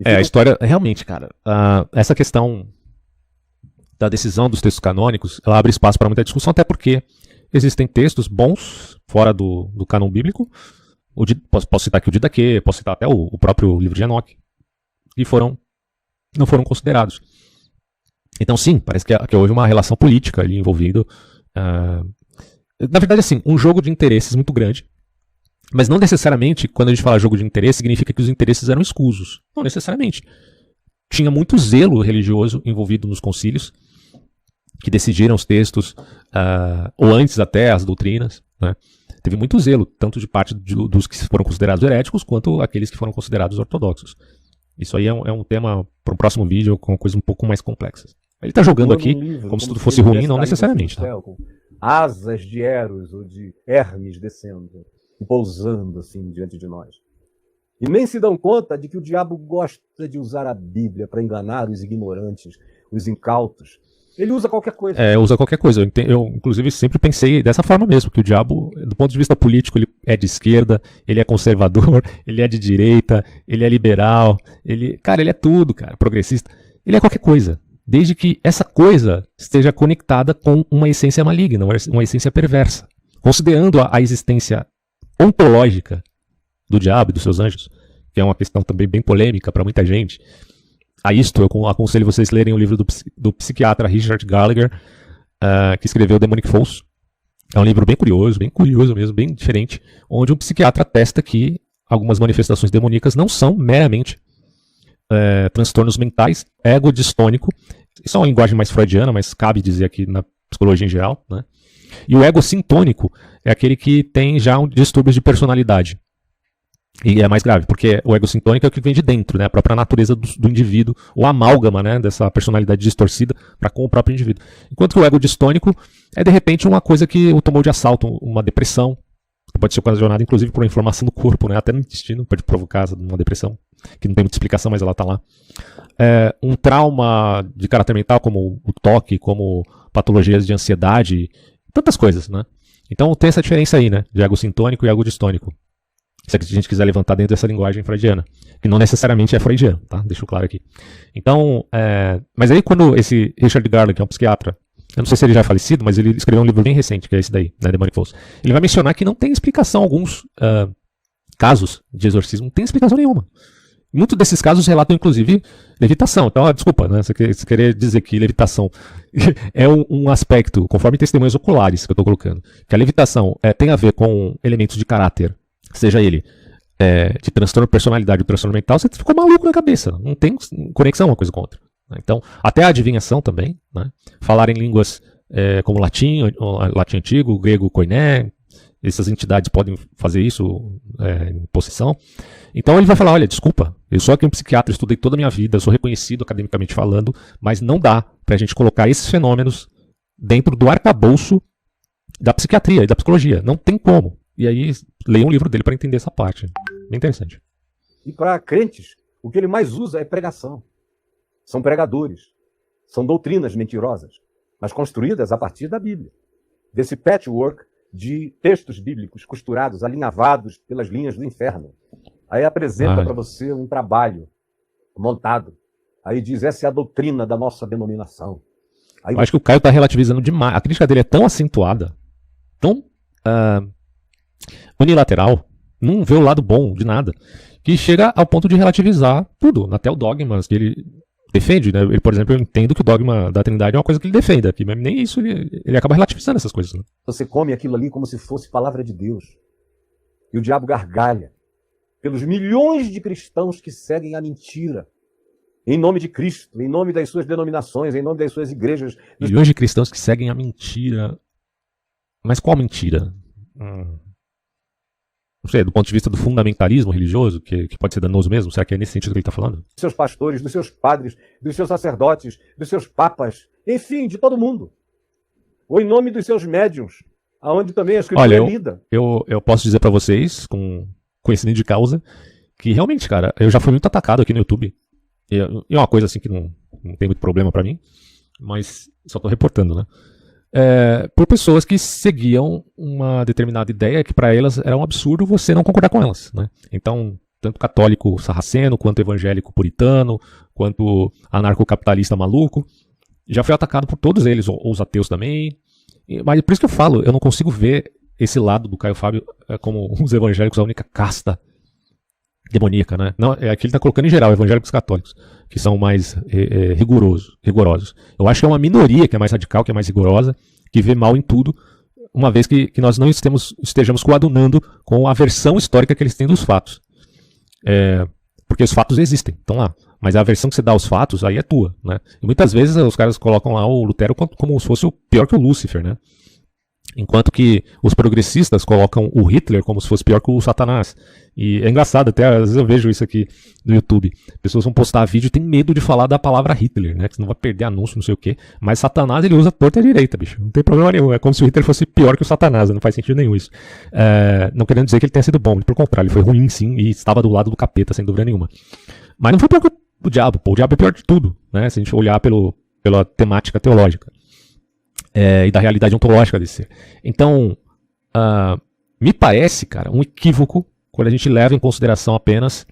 S2: A história, realmente, cara, essa questão da decisão dos textos canônicos, ela abre espaço para muita discussão, até porque existem textos bons, fora do cânon bíblico. Posso citar aqui o Didaquê, posso citar até o próprio livro de Enoque, que não foram considerados. Então, sim, parece que houve uma relação política ali envolvida. Na verdade, assim, um jogo de interesses muito grande. Mas não necessariamente, quando a gente fala jogo de interesse, significa que os interesses eram escusos. Não necessariamente. Tinha muito zelo religioso envolvido nos concílios, que decidiram os textos, ou antes até as doutrinas. Né? Teve muito zelo, tanto de parte dos que foram considerados heréticos, quanto aqueles que foram considerados ortodoxos. Isso aí é um tema para um próximo vídeo com coisas um pouco mais complexas. Ele está jogando aqui como se tudo fosse ruim, não necessariamente. Tá?
S3: Céu, com asas de Eros ou de Hermes descendo e pousando assim diante de nós. E nem se dão conta de que o diabo gosta de usar a Bíblia para enganar os ignorantes, os incautos. Ele usa qualquer coisa.
S2: Usa qualquer coisa. Eu, inclusive, sempre pensei dessa forma mesmo, que o diabo, do ponto de vista político, ele é de esquerda, ele é conservador, ele é de direita, ele é liberal, ele é tudo, cara, progressista. Ele é qualquer coisa, desde que essa coisa esteja conectada com uma essência maligna, uma essência perversa. Considerando a existência ontológica do diabo e dos seus anjos, que é uma questão também bem polêmica para muita gente. A isto, eu aconselho vocês a lerem o livro do psiquiatra Richard Gallagher, que escreveu Demonic Force. É um livro bem curioso mesmo, bem diferente, onde um psiquiatra atesta que algumas manifestações demoníacas não são meramente transtornos mentais, ego distônico. Isso é uma linguagem mais freudiana, mas cabe dizer aqui na psicologia em geral. Né? E o ego sintônico é aquele que tem já um distúrbio de personalidade. E é mais grave, porque o ego sintônico é o que vem de dentro, né? A própria natureza do indivíduo, o amálgama, né? Dessa personalidade distorcida para com o próprio indivíduo. Enquanto que o ego distônico é, de repente, uma coisa que o tomou de assalto, uma depressão, que pode ser ocasionada, inclusive, por uma inflamação do corpo, né? Até no intestino pode provocar uma depressão, que não tem muita explicação, mas ela está lá. Um trauma de caráter mental, como o toque, como patologias de ansiedade, tantas coisas, né? Então tem essa diferença aí, né? De ego sintônico e ego distônico. Se a gente quiser levantar dentro dessa linguagem freudiana, que não necessariamente é freudiano, tá? Deixo claro aqui. Então, mas aí quando esse Richard Gallagher, que é um psiquiatra, eu não sei se ele já é falecido, mas ele escreveu um livro bem recente, que é esse daí, né, Demonic Force. Ele vai mencionar que não tem explicação, alguns casos de exorcismo, não tem explicação nenhuma. Muitos desses casos relatam, inclusive, levitação. Então, desculpa, né, você querer dizer que levitação é um aspecto, conforme testemunhas oculares que eu estou colocando, que a levitação tem a ver com elementos de caráter, seja ele de transtorno de personalidade ou transtorno mental, você ficou maluco na cabeça. Não tem conexão uma coisa com a outra. Então, até a adivinhação também, né? Falar em línguas como latim antigo, grego koiné, essas entidades podem fazer isso em possessão. Então ele vai falar, olha, desculpa, eu sou aqui um psiquiatra, estudei toda a minha vida, eu sou reconhecido academicamente falando, mas não dá pra gente colocar esses fenômenos dentro do arcabouço da psiquiatria e da psicologia. Não tem como. E aí, leia um livro dele para entender essa parte. Bem interessante.
S3: E para crentes, o que ele mais usa é pregação. São pregadores. São doutrinas mentirosas, mas construídas a partir da Bíblia. Desse patchwork de textos bíblicos costurados, alinhavados pelas linhas do inferno. Aí apresenta para você um trabalho montado. Aí diz, essa é a doutrina da nossa denominação. Aí...
S2: Eu acho que o Caio está relativizando demais. A crítica dele é tão acentuada, tão unilateral, não vê o lado bom de nada, que chega ao ponto de relativizar tudo, até o dogma que ele defende, né? Ele, por exemplo, eu entendo que o dogma da Trindade é uma coisa que ele defende aqui, mas nem isso ele acaba relativizando essas coisas. Né?
S3: Você come aquilo ali como se fosse palavra de Deus. E o diabo gargalha pelos milhões de cristãos que seguem a mentira. Em nome de Cristo, em nome das suas denominações, em nome das suas igrejas.
S2: Milhões de cristãos que seguem a mentira. Mas qual mentira? Não sei, do ponto de vista do fundamentalismo religioso, que pode ser danoso mesmo, será que é nesse sentido que ele está falando?
S3: Dos seus pastores, dos seus padres, dos seus sacerdotes, dos seus papas, enfim, de todo mundo. Ou em nome dos seus médiuns, aonde também a escritura é lida.
S2: Eu posso dizer para vocês, com conhecimento de causa, que realmente, cara, eu já fui muito atacado aqui no YouTube. E é uma coisa assim que não tem muito problema para mim, mas só estou reportando, né? Por pessoas que seguiam uma determinada ideia que para elas era um absurdo você não concordar com elas, né? Então, tanto católico sarraceno, quanto evangélico puritano, quanto anarcocapitalista maluco, já fui atacado por todos eles, ou os ateus também. Mas por isso que eu falo, eu não consigo ver esse lado do Caio Fábio como os evangélicos a única casta demoníaca, né? Não, aqui ele está colocando em geral, evangélicos católicos, que são mais rigorosos. Eu acho que é uma minoria que é mais radical, que é mais rigorosa, que vê mal em tudo, uma vez que nós não estejamos coadunando com a versão histórica que eles têm dos fatos. Porque os fatos existem, estão lá. Mas a versão que você dá aos fatos, aí é tua, né? E muitas vezes os caras colocam lá o Lutero como se fosse o pior que o Lúcifer, né? Enquanto que os progressistas colocam o Hitler como se fosse pior que o Satanás. E é engraçado, até às vezes eu vejo isso aqui no YouTube. Pessoas vão postar vídeo e tem medo de falar da palavra Hitler, né? Que senão vai perder anúncio, não sei o quê. Mas Satanás ele usa torta e direita, bicho. Não tem problema nenhum. É como se o Hitler fosse pior que o Satanás. Não faz sentido nenhum isso. Não querendo dizer que ele tenha sido bom. Pelo contrário, ele foi ruim sim e estava do lado do capeta, sem dúvida nenhuma. Mas não foi pior que o diabo. Pô, o diabo é pior de tudo, né? Se a gente olhar pela temática teológica. E da realidade ontológica desse ser. Então, me parece, cara, um equívoco quando a gente leva em consideração apenas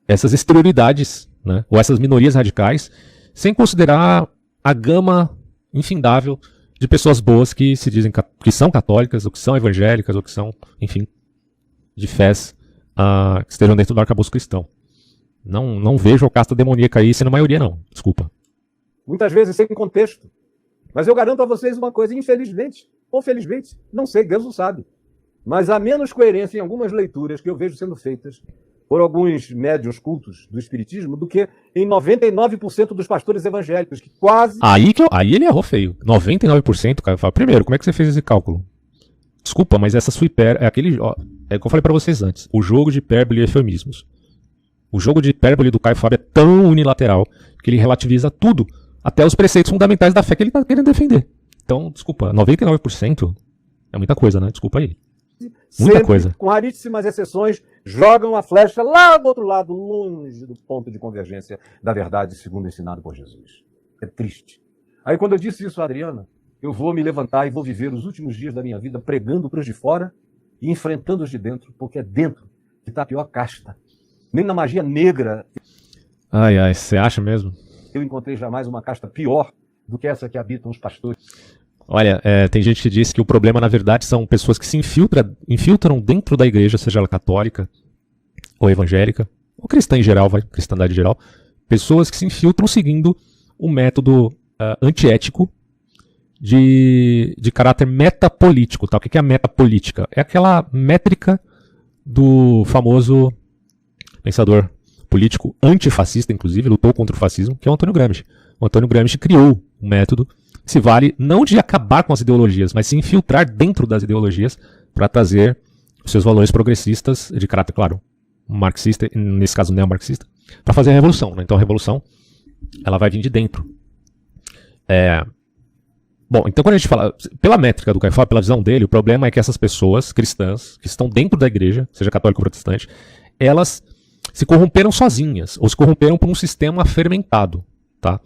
S2: essas exterioridades, né, ou essas minorias radicais, sem considerar a gama infindável de pessoas boas que se dizem que são católicas, ou que são evangélicas, ou que são, enfim, de fés que estejam dentro do arcabouço cristão. Não vejo a casta demoníaca aí sendo maioria, não. Desculpa.
S3: Muitas vezes sem contexto. Mas eu garanto a vocês uma coisa, infelizmente, ou felizmente, não sei, Deus não sabe. Mas há menos coerência em algumas leituras que eu vejo sendo feitas por alguns médiuns cultos do espiritismo do que em 99% dos pastores evangélicos, que quase...
S2: Aí ele errou feio. 99%, cara. Primeiro, como é que você fez esse cálculo? Desculpa, mas essa sua hipérbole... É o que eu falei pra vocês antes. O jogo de hipérbole e eufemismos. O jogo de hipérbole do Caio Fábio é tão unilateral que ele relativiza tudo, até os preceitos fundamentais da fé que ele está querendo defender. Então, desculpa, 99% é muita coisa, né? Desculpa aí. Muita coisa.
S3: Com raríssimas exceções, jogam a flecha lá do outro lado, longe do ponto de convergência da verdade, segundo ensinado por Jesus. É triste. Aí quando eu disse isso a Adriana, eu vou me levantar e vou viver os últimos dias da minha vida pregando para os de fora e enfrentando os de dentro, porque é dentro que está a pior casta. Nem na magia negra...
S2: Ai, você acha mesmo?
S3: Eu encontrei jamais uma casta pior do que essa que habitam os pastores.
S2: Olha, tem gente que diz que o problema, na verdade, são pessoas que se infiltram dentro da igreja, seja ela católica, ou evangélica, ou cristã em geral, cristandade em geral. Pessoas que se infiltram seguindo o método antiético de caráter metapolítico. Tá? O que é a metapolítica? É aquela métrica do famoso pensador político antifascista, inclusive, lutou contra o fascismo, que é o Antônio Gramsci. O Antônio Gramsci criou um método que se vale não de acabar com as ideologias, mas se infiltrar dentro das ideologias para trazer os seus valores progressistas, de caráter, claro, marxista, nesse caso neomarxista, para fazer a revolução. Né? Então a revolução ela vai vir de dentro. Bom, então quando a gente fala, pela métrica do Caio Fábio, pela visão dele, o problema é que essas pessoas cristãs, que estão dentro da igreja, seja católica ou protestante, elas se corromperam sozinhas, ou se corromperam por um sistema fermentado, tá?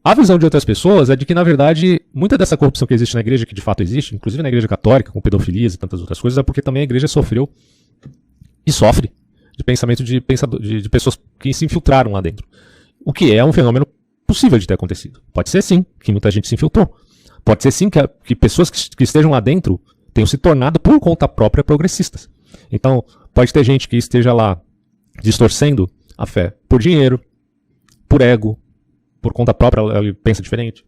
S2: A visão de outras pessoas é de que, na verdade, muita dessa corrupção que existe na igreja, que de fato existe, inclusive na igreja católica, com pedofilias e tantas outras coisas, é porque também a igreja sofreu e sofre de pensamento de pessoas que se infiltraram lá dentro. O que é um fenômeno possível de ter acontecido. Pode ser sim, que muita gente se infiltrou. Pode ser sim que pessoas que estejam lá dentro tenham se tornado por conta própria progressistas. Então, pode ter gente que esteja lá distorcendo a fé por dinheiro, por ego, por conta própria, ele pensa diferente.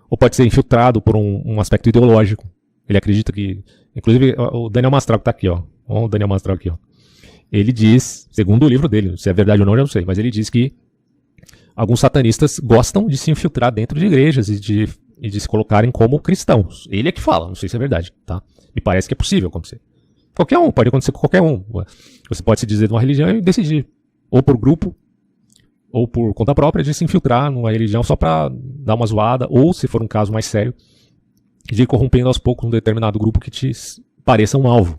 S2: Ou pode ser infiltrado por um aspecto ideológico. Ele acredita que... Inclusive, o Daniel Mastral que está aqui, ó. O Daniel Mastral aqui, ó. Ele diz, segundo o livro dele, se é verdade ou não, eu não sei, mas ele diz que alguns satanistas gostam de se infiltrar dentro de igrejas e de se colocarem como cristãos. Ele é que fala, não sei se é verdade, tá? Me parece que é possível acontecer. Qualquer um, pode acontecer com qualquer um. Você pode se dizer de uma religião e decidir, ou por grupo, ou por conta própria, de se infiltrar numa religião só para dar uma zoada, ou, se for um caso mais sério, de ir corrompendo aos poucos um determinado grupo que te pareça um alvo.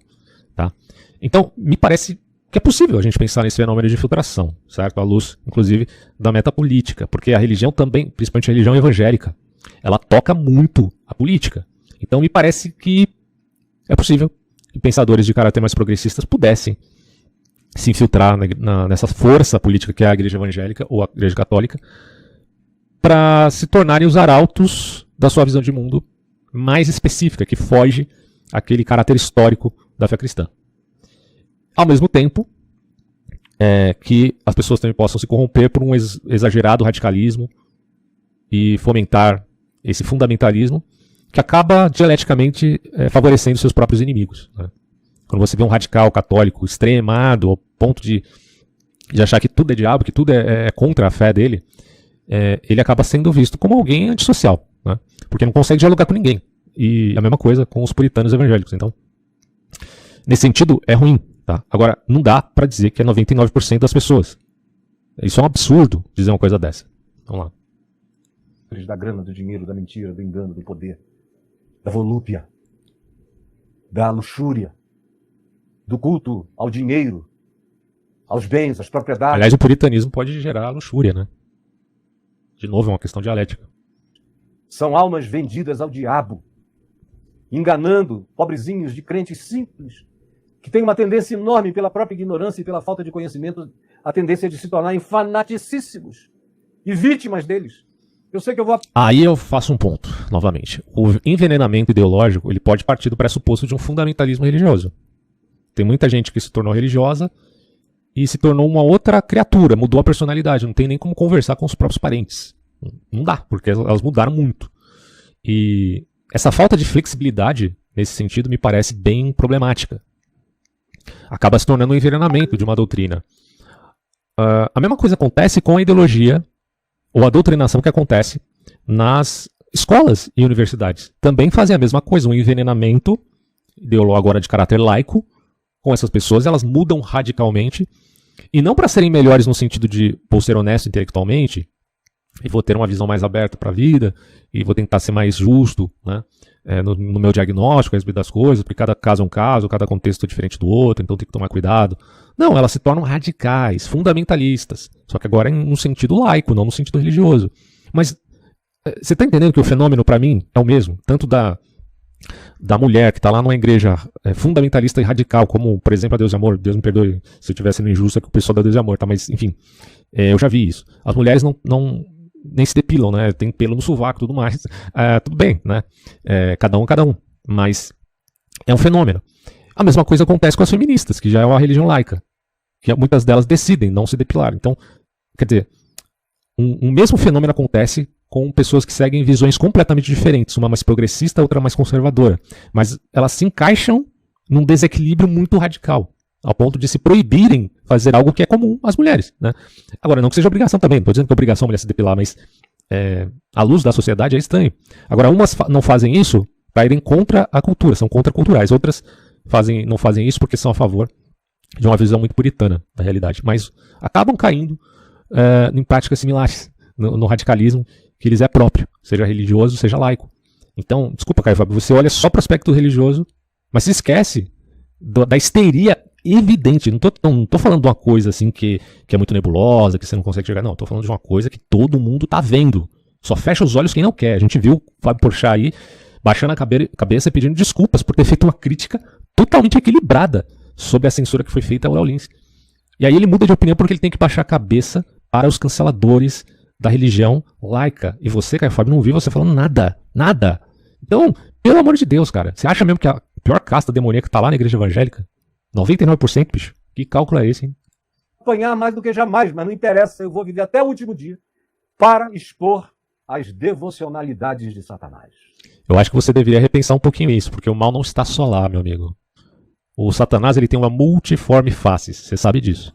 S2: Tá? Então, me parece que é possível a gente pensar nesse fenômeno de infiltração, certo? À luz, inclusive, da metapolítica, porque a religião também, principalmente a religião evangélica, ela toca muito a política. Então, me parece que é possível que pensadores de caráter mais progressistas pudessem se infiltrar nessa força política que é a igreja evangélica ou a igreja católica para se tornarem os arautos da sua visão de mundo mais específica, que foge àquele caráter histórico da fé cristã. Ao mesmo tempo, que as pessoas também possam se corromper por um exagerado radicalismo e fomentar esse fundamentalismo que acaba dialeticamente favorecendo seus próprios inimigos. Né? Quando você vê um radical católico extremado ao ponto de achar que tudo é diabo, que tudo é contra a fé dele, ele acaba sendo visto como alguém antissocial, né? Porque não consegue dialogar com ninguém. E a mesma coisa com os puritanos evangélicos. Então, nesse sentido, é ruim. Tá? Agora, não dá para dizer que é 99% das pessoas. Isso é um absurdo dizer uma coisa dessa. Vamos lá.
S3: Da grana, do dinheiro, da mentira, do engano, do poder, da volúpia, da luxúria, do culto ao dinheiro, aos bens, às propriedades.
S2: Aliás, o puritanismo pode gerar luxúria, né? De novo, é uma questão dialética.
S3: São almas vendidas ao diabo, enganando pobrezinhos de crentes simples, que têm uma tendência enorme pela própria ignorância e pela falta de conhecimento, a tendência de se tornarem fanaticíssimos e vítimas deles. Eu sei que eu vou...
S2: Aí eu faço um ponto, novamente. O envenenamento ideológico, ele pode partir do pressuposto de um fundamentalismo religioso. Tem muita gente que se tornou religiosa e se tornou uma outra criatura, mudou a personalidade, não tem nem como conversar com os próprios parentes. Não dá, porque elas mudaram muito. E essa falta de flexibilidade, nesse sentido, me parece bem problemática. Acaba se tornando um envenenamento de uma doutrina. A mesma coisa acontece com a ideologia ou a doutrinação que acontece nas escolas e universidades. Também fazem a mesma coisa, um envenenamento ideológico agora de caráter laico com essas pessoas, elas mudam radicalmente, e não para serem melhores no sentido de vou ser honesto intelectualmente, e vou ter uma visão mais aberta para a vida, e vou tentar ser mais justo, né, no meu diagnóstico a respeito das coisas, porque cada caso é um caso, cada contexto é diferente do outro, então tem que tomar cuidado. Não, elas se tornam radicais, fundamentalistas, só que agora em um sentido laico, não no sentido religioso. Mas você está entendendo que o fenômeno para mim é o mesmo, tanto da mulher que está lá numa igreja fundamentalista e radical, como, por exemplo, a Deus e Amor. Deus me perdoe se eu estiver sendo injusto com o pessoal da Deus e Amor, tá? Mas, enfim, eu já vi isso. As mulheres nem se depilam, né? Tem pelo no sovaco e tudo mais. Tudo bem, né? Cada um. Mas é um fenômeno. A mesma coisa acontece com as feministas, que já é uma religião laica, que muitas delas decidem não se depilar. Então, quer dizer, um mesmo fenômeno acontece com pessoas que seguem visões completamente diferentes, uma mais progressista, outra mais conservadora, mas elas se encaixam num desequilíbrio muito radical, ao ponto de se proibirem fazer algo que é comum às mulheres, né? Agora, não que seja obrigação também, não estou dizendo que é obrigação a mulher se depilar, mas à luz da sociedade é estranho. Agora, umas não fazem isso para irem contra a cultura, são contraculturais, outras não fazem isso porque são a favor de uma visão muito puritana da realidade, mas acabam caindo em práticas similares, no radicalismo, que lhes é próprio, seja religioso, seja laico. Então, desculpa, Caio Fábio, você olha só para o aspecto religioso, mas se esquece da histeria evidente. Não tô falando de uma coisa assim que é muito nebulosa, que você não consegue chegar. Não, tô falando de uma coisa que todo mundo tá vendo. Só fecha os olhos quem não quer. A gente viu o Fábio Porchat aí baixando a cabeça e pedindo desculpas por ter feito uma crítica totalmente equilibrada sobre a censura que foi feita ao Léo Lins. E aí ele muda de opinião porque ele tem que baixar a cabeça para os canceladores da religião laica. E você, Caio Fábio, não viu você falando nada. Nada. Então, pelo amor de Deus, cara. Você acha mesmo que a pior casta demoníaca tá lá na igreja evangélica? 99%, bicho? Que cálculo é esse, hein?
S3: Apanhar mais do que jamais, mas não interessa. Eu vou viver até o último dia para expor as devocionalidades de Satanás.
S2: Eu acho que você deveria repensar um pouquinho isso, porque o mal não está só lá, meu amigo. O Satanás, ele tem uma multiforme face. Você sabe disso.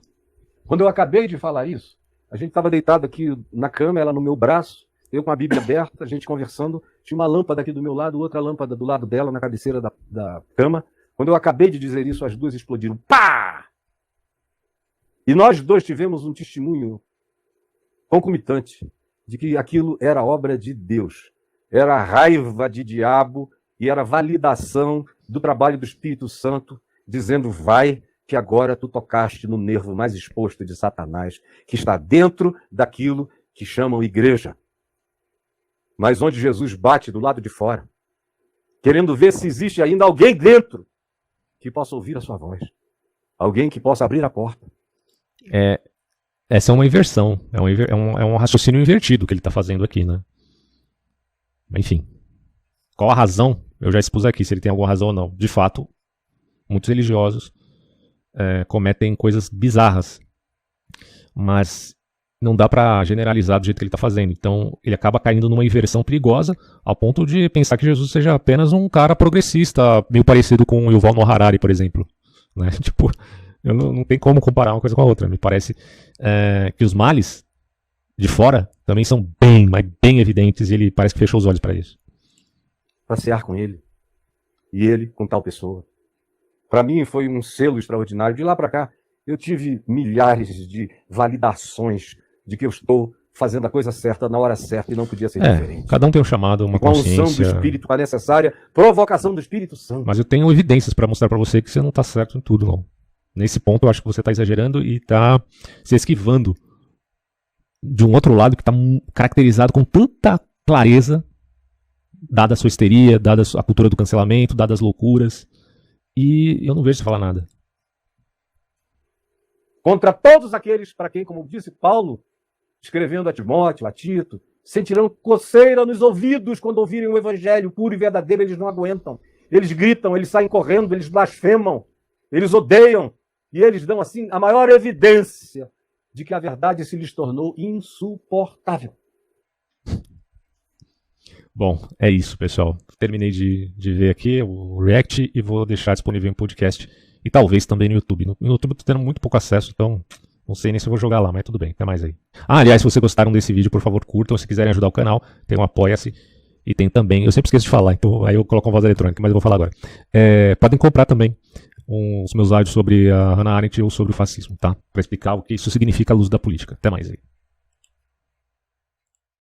S3: Quando eu acabei de falar isso, a gente estava deitado aqui na cama, ela no meu braço, eu com a Bíblia aberta, a gente conversando, tinha uma lâmpada aqui do meu lado, outra lâmpada do lado dela, na cabeceira da cama. Quando eu acabei de dizer isso, as duas explodiram. Pá! E nós dois tivemos um testemunho concomitante de que aquilo era obra de Deus. Era raiva de diabo e era validação do trabalho do Espírito Santo, dizendo, vai, que agora tu tocaste no nervo mais exposto de Satanás, que está dentro daquilo que chamam igreja. Mas onde Jesus bate do lado de fora, querendo ver se existe ainda alguém dentro que possa ouvir a sua voz. Alguém que possa abrir a porta.
S2: Essa é uma inversão. É um raciocínio invertido que ele está fazendo aqui, né? Enfim. Qual a razão? Eu já expus aqui se ele tem alguma razão ou não. De fato, muitos religiosos cometem coisas bizarras, mas não dá para generalizar do jeito que ele está fazendo. Então ele acaba caindo numa inversão perigosa ao ponto de pensar que Jesus seja apenas um cara progressista, meio parecido com o Yuval Noah Harari, por exemplo, né? Tipo, eu não tem como comparar uma coisa com a outra. Me parece que os males de fora também são bem, mas bem evidentes, e ele parece que fechou os olhos para isso.
S3: para cear com ele. E ele com tal pessoa. Para mim foi um selo extraordinário. De lá para cá, eu tive milhares de validações de que eu estou fazendo a coisa certa na hora certa e não podia ser diferente.
S2: Cada um tem um chamado, uma
S3: com a
S2: consciência.
S3: unção do Espírito, com a necessária provocação do Espírito Santo.
S2: Mas eu tenho evidências para mostrar para você que você não está certo em tudo, não. Nesse ponto eu acho que você está exagerando e está se esquivando de um outro lado que está caracterizado com tanta clareza, dada a sua histeria, dada a cultura do cancelamento, dadas as loucuras. E eu não vejo você falar nada.
S3: Contra todos aqueles para quem, como disse Paulo, escrevendo a Timóteo, a Tito, sentirão coceira nos ouvidos quando ouvirem o evangelho puro e verdadeiro, eles não aguentam. Eles gritam, eles saem correndo, eles blasfemam, eles odeiam, e eles dão assim a maior evidência de que a verdade se lhes tornou insuportável.
S2: Bom, é isso, pessoal. Terminei de ver aqui o React e vou deixar disponível em podcast e talvez também no YouTube. No YouTube eu tô tendo muito pouco acesso, então não sei nem se eu vou jogar lá, mas tudo bem, até mais aí. Aliás, se vocês gostaram desse vídeo, por favor, curtam. Se quiserem ajudar o canal, tem um Apoia-se e tem também, eu sempre esqueço de falar, então aí eu coloco uma voz eletrônica, mas eu vou falar agora. Podem comprar também os meus áudios sobre a Hannah Arendt ou sobre o fascismo, tá? Para explicar o que isso significa à luz da política. Até mais aí.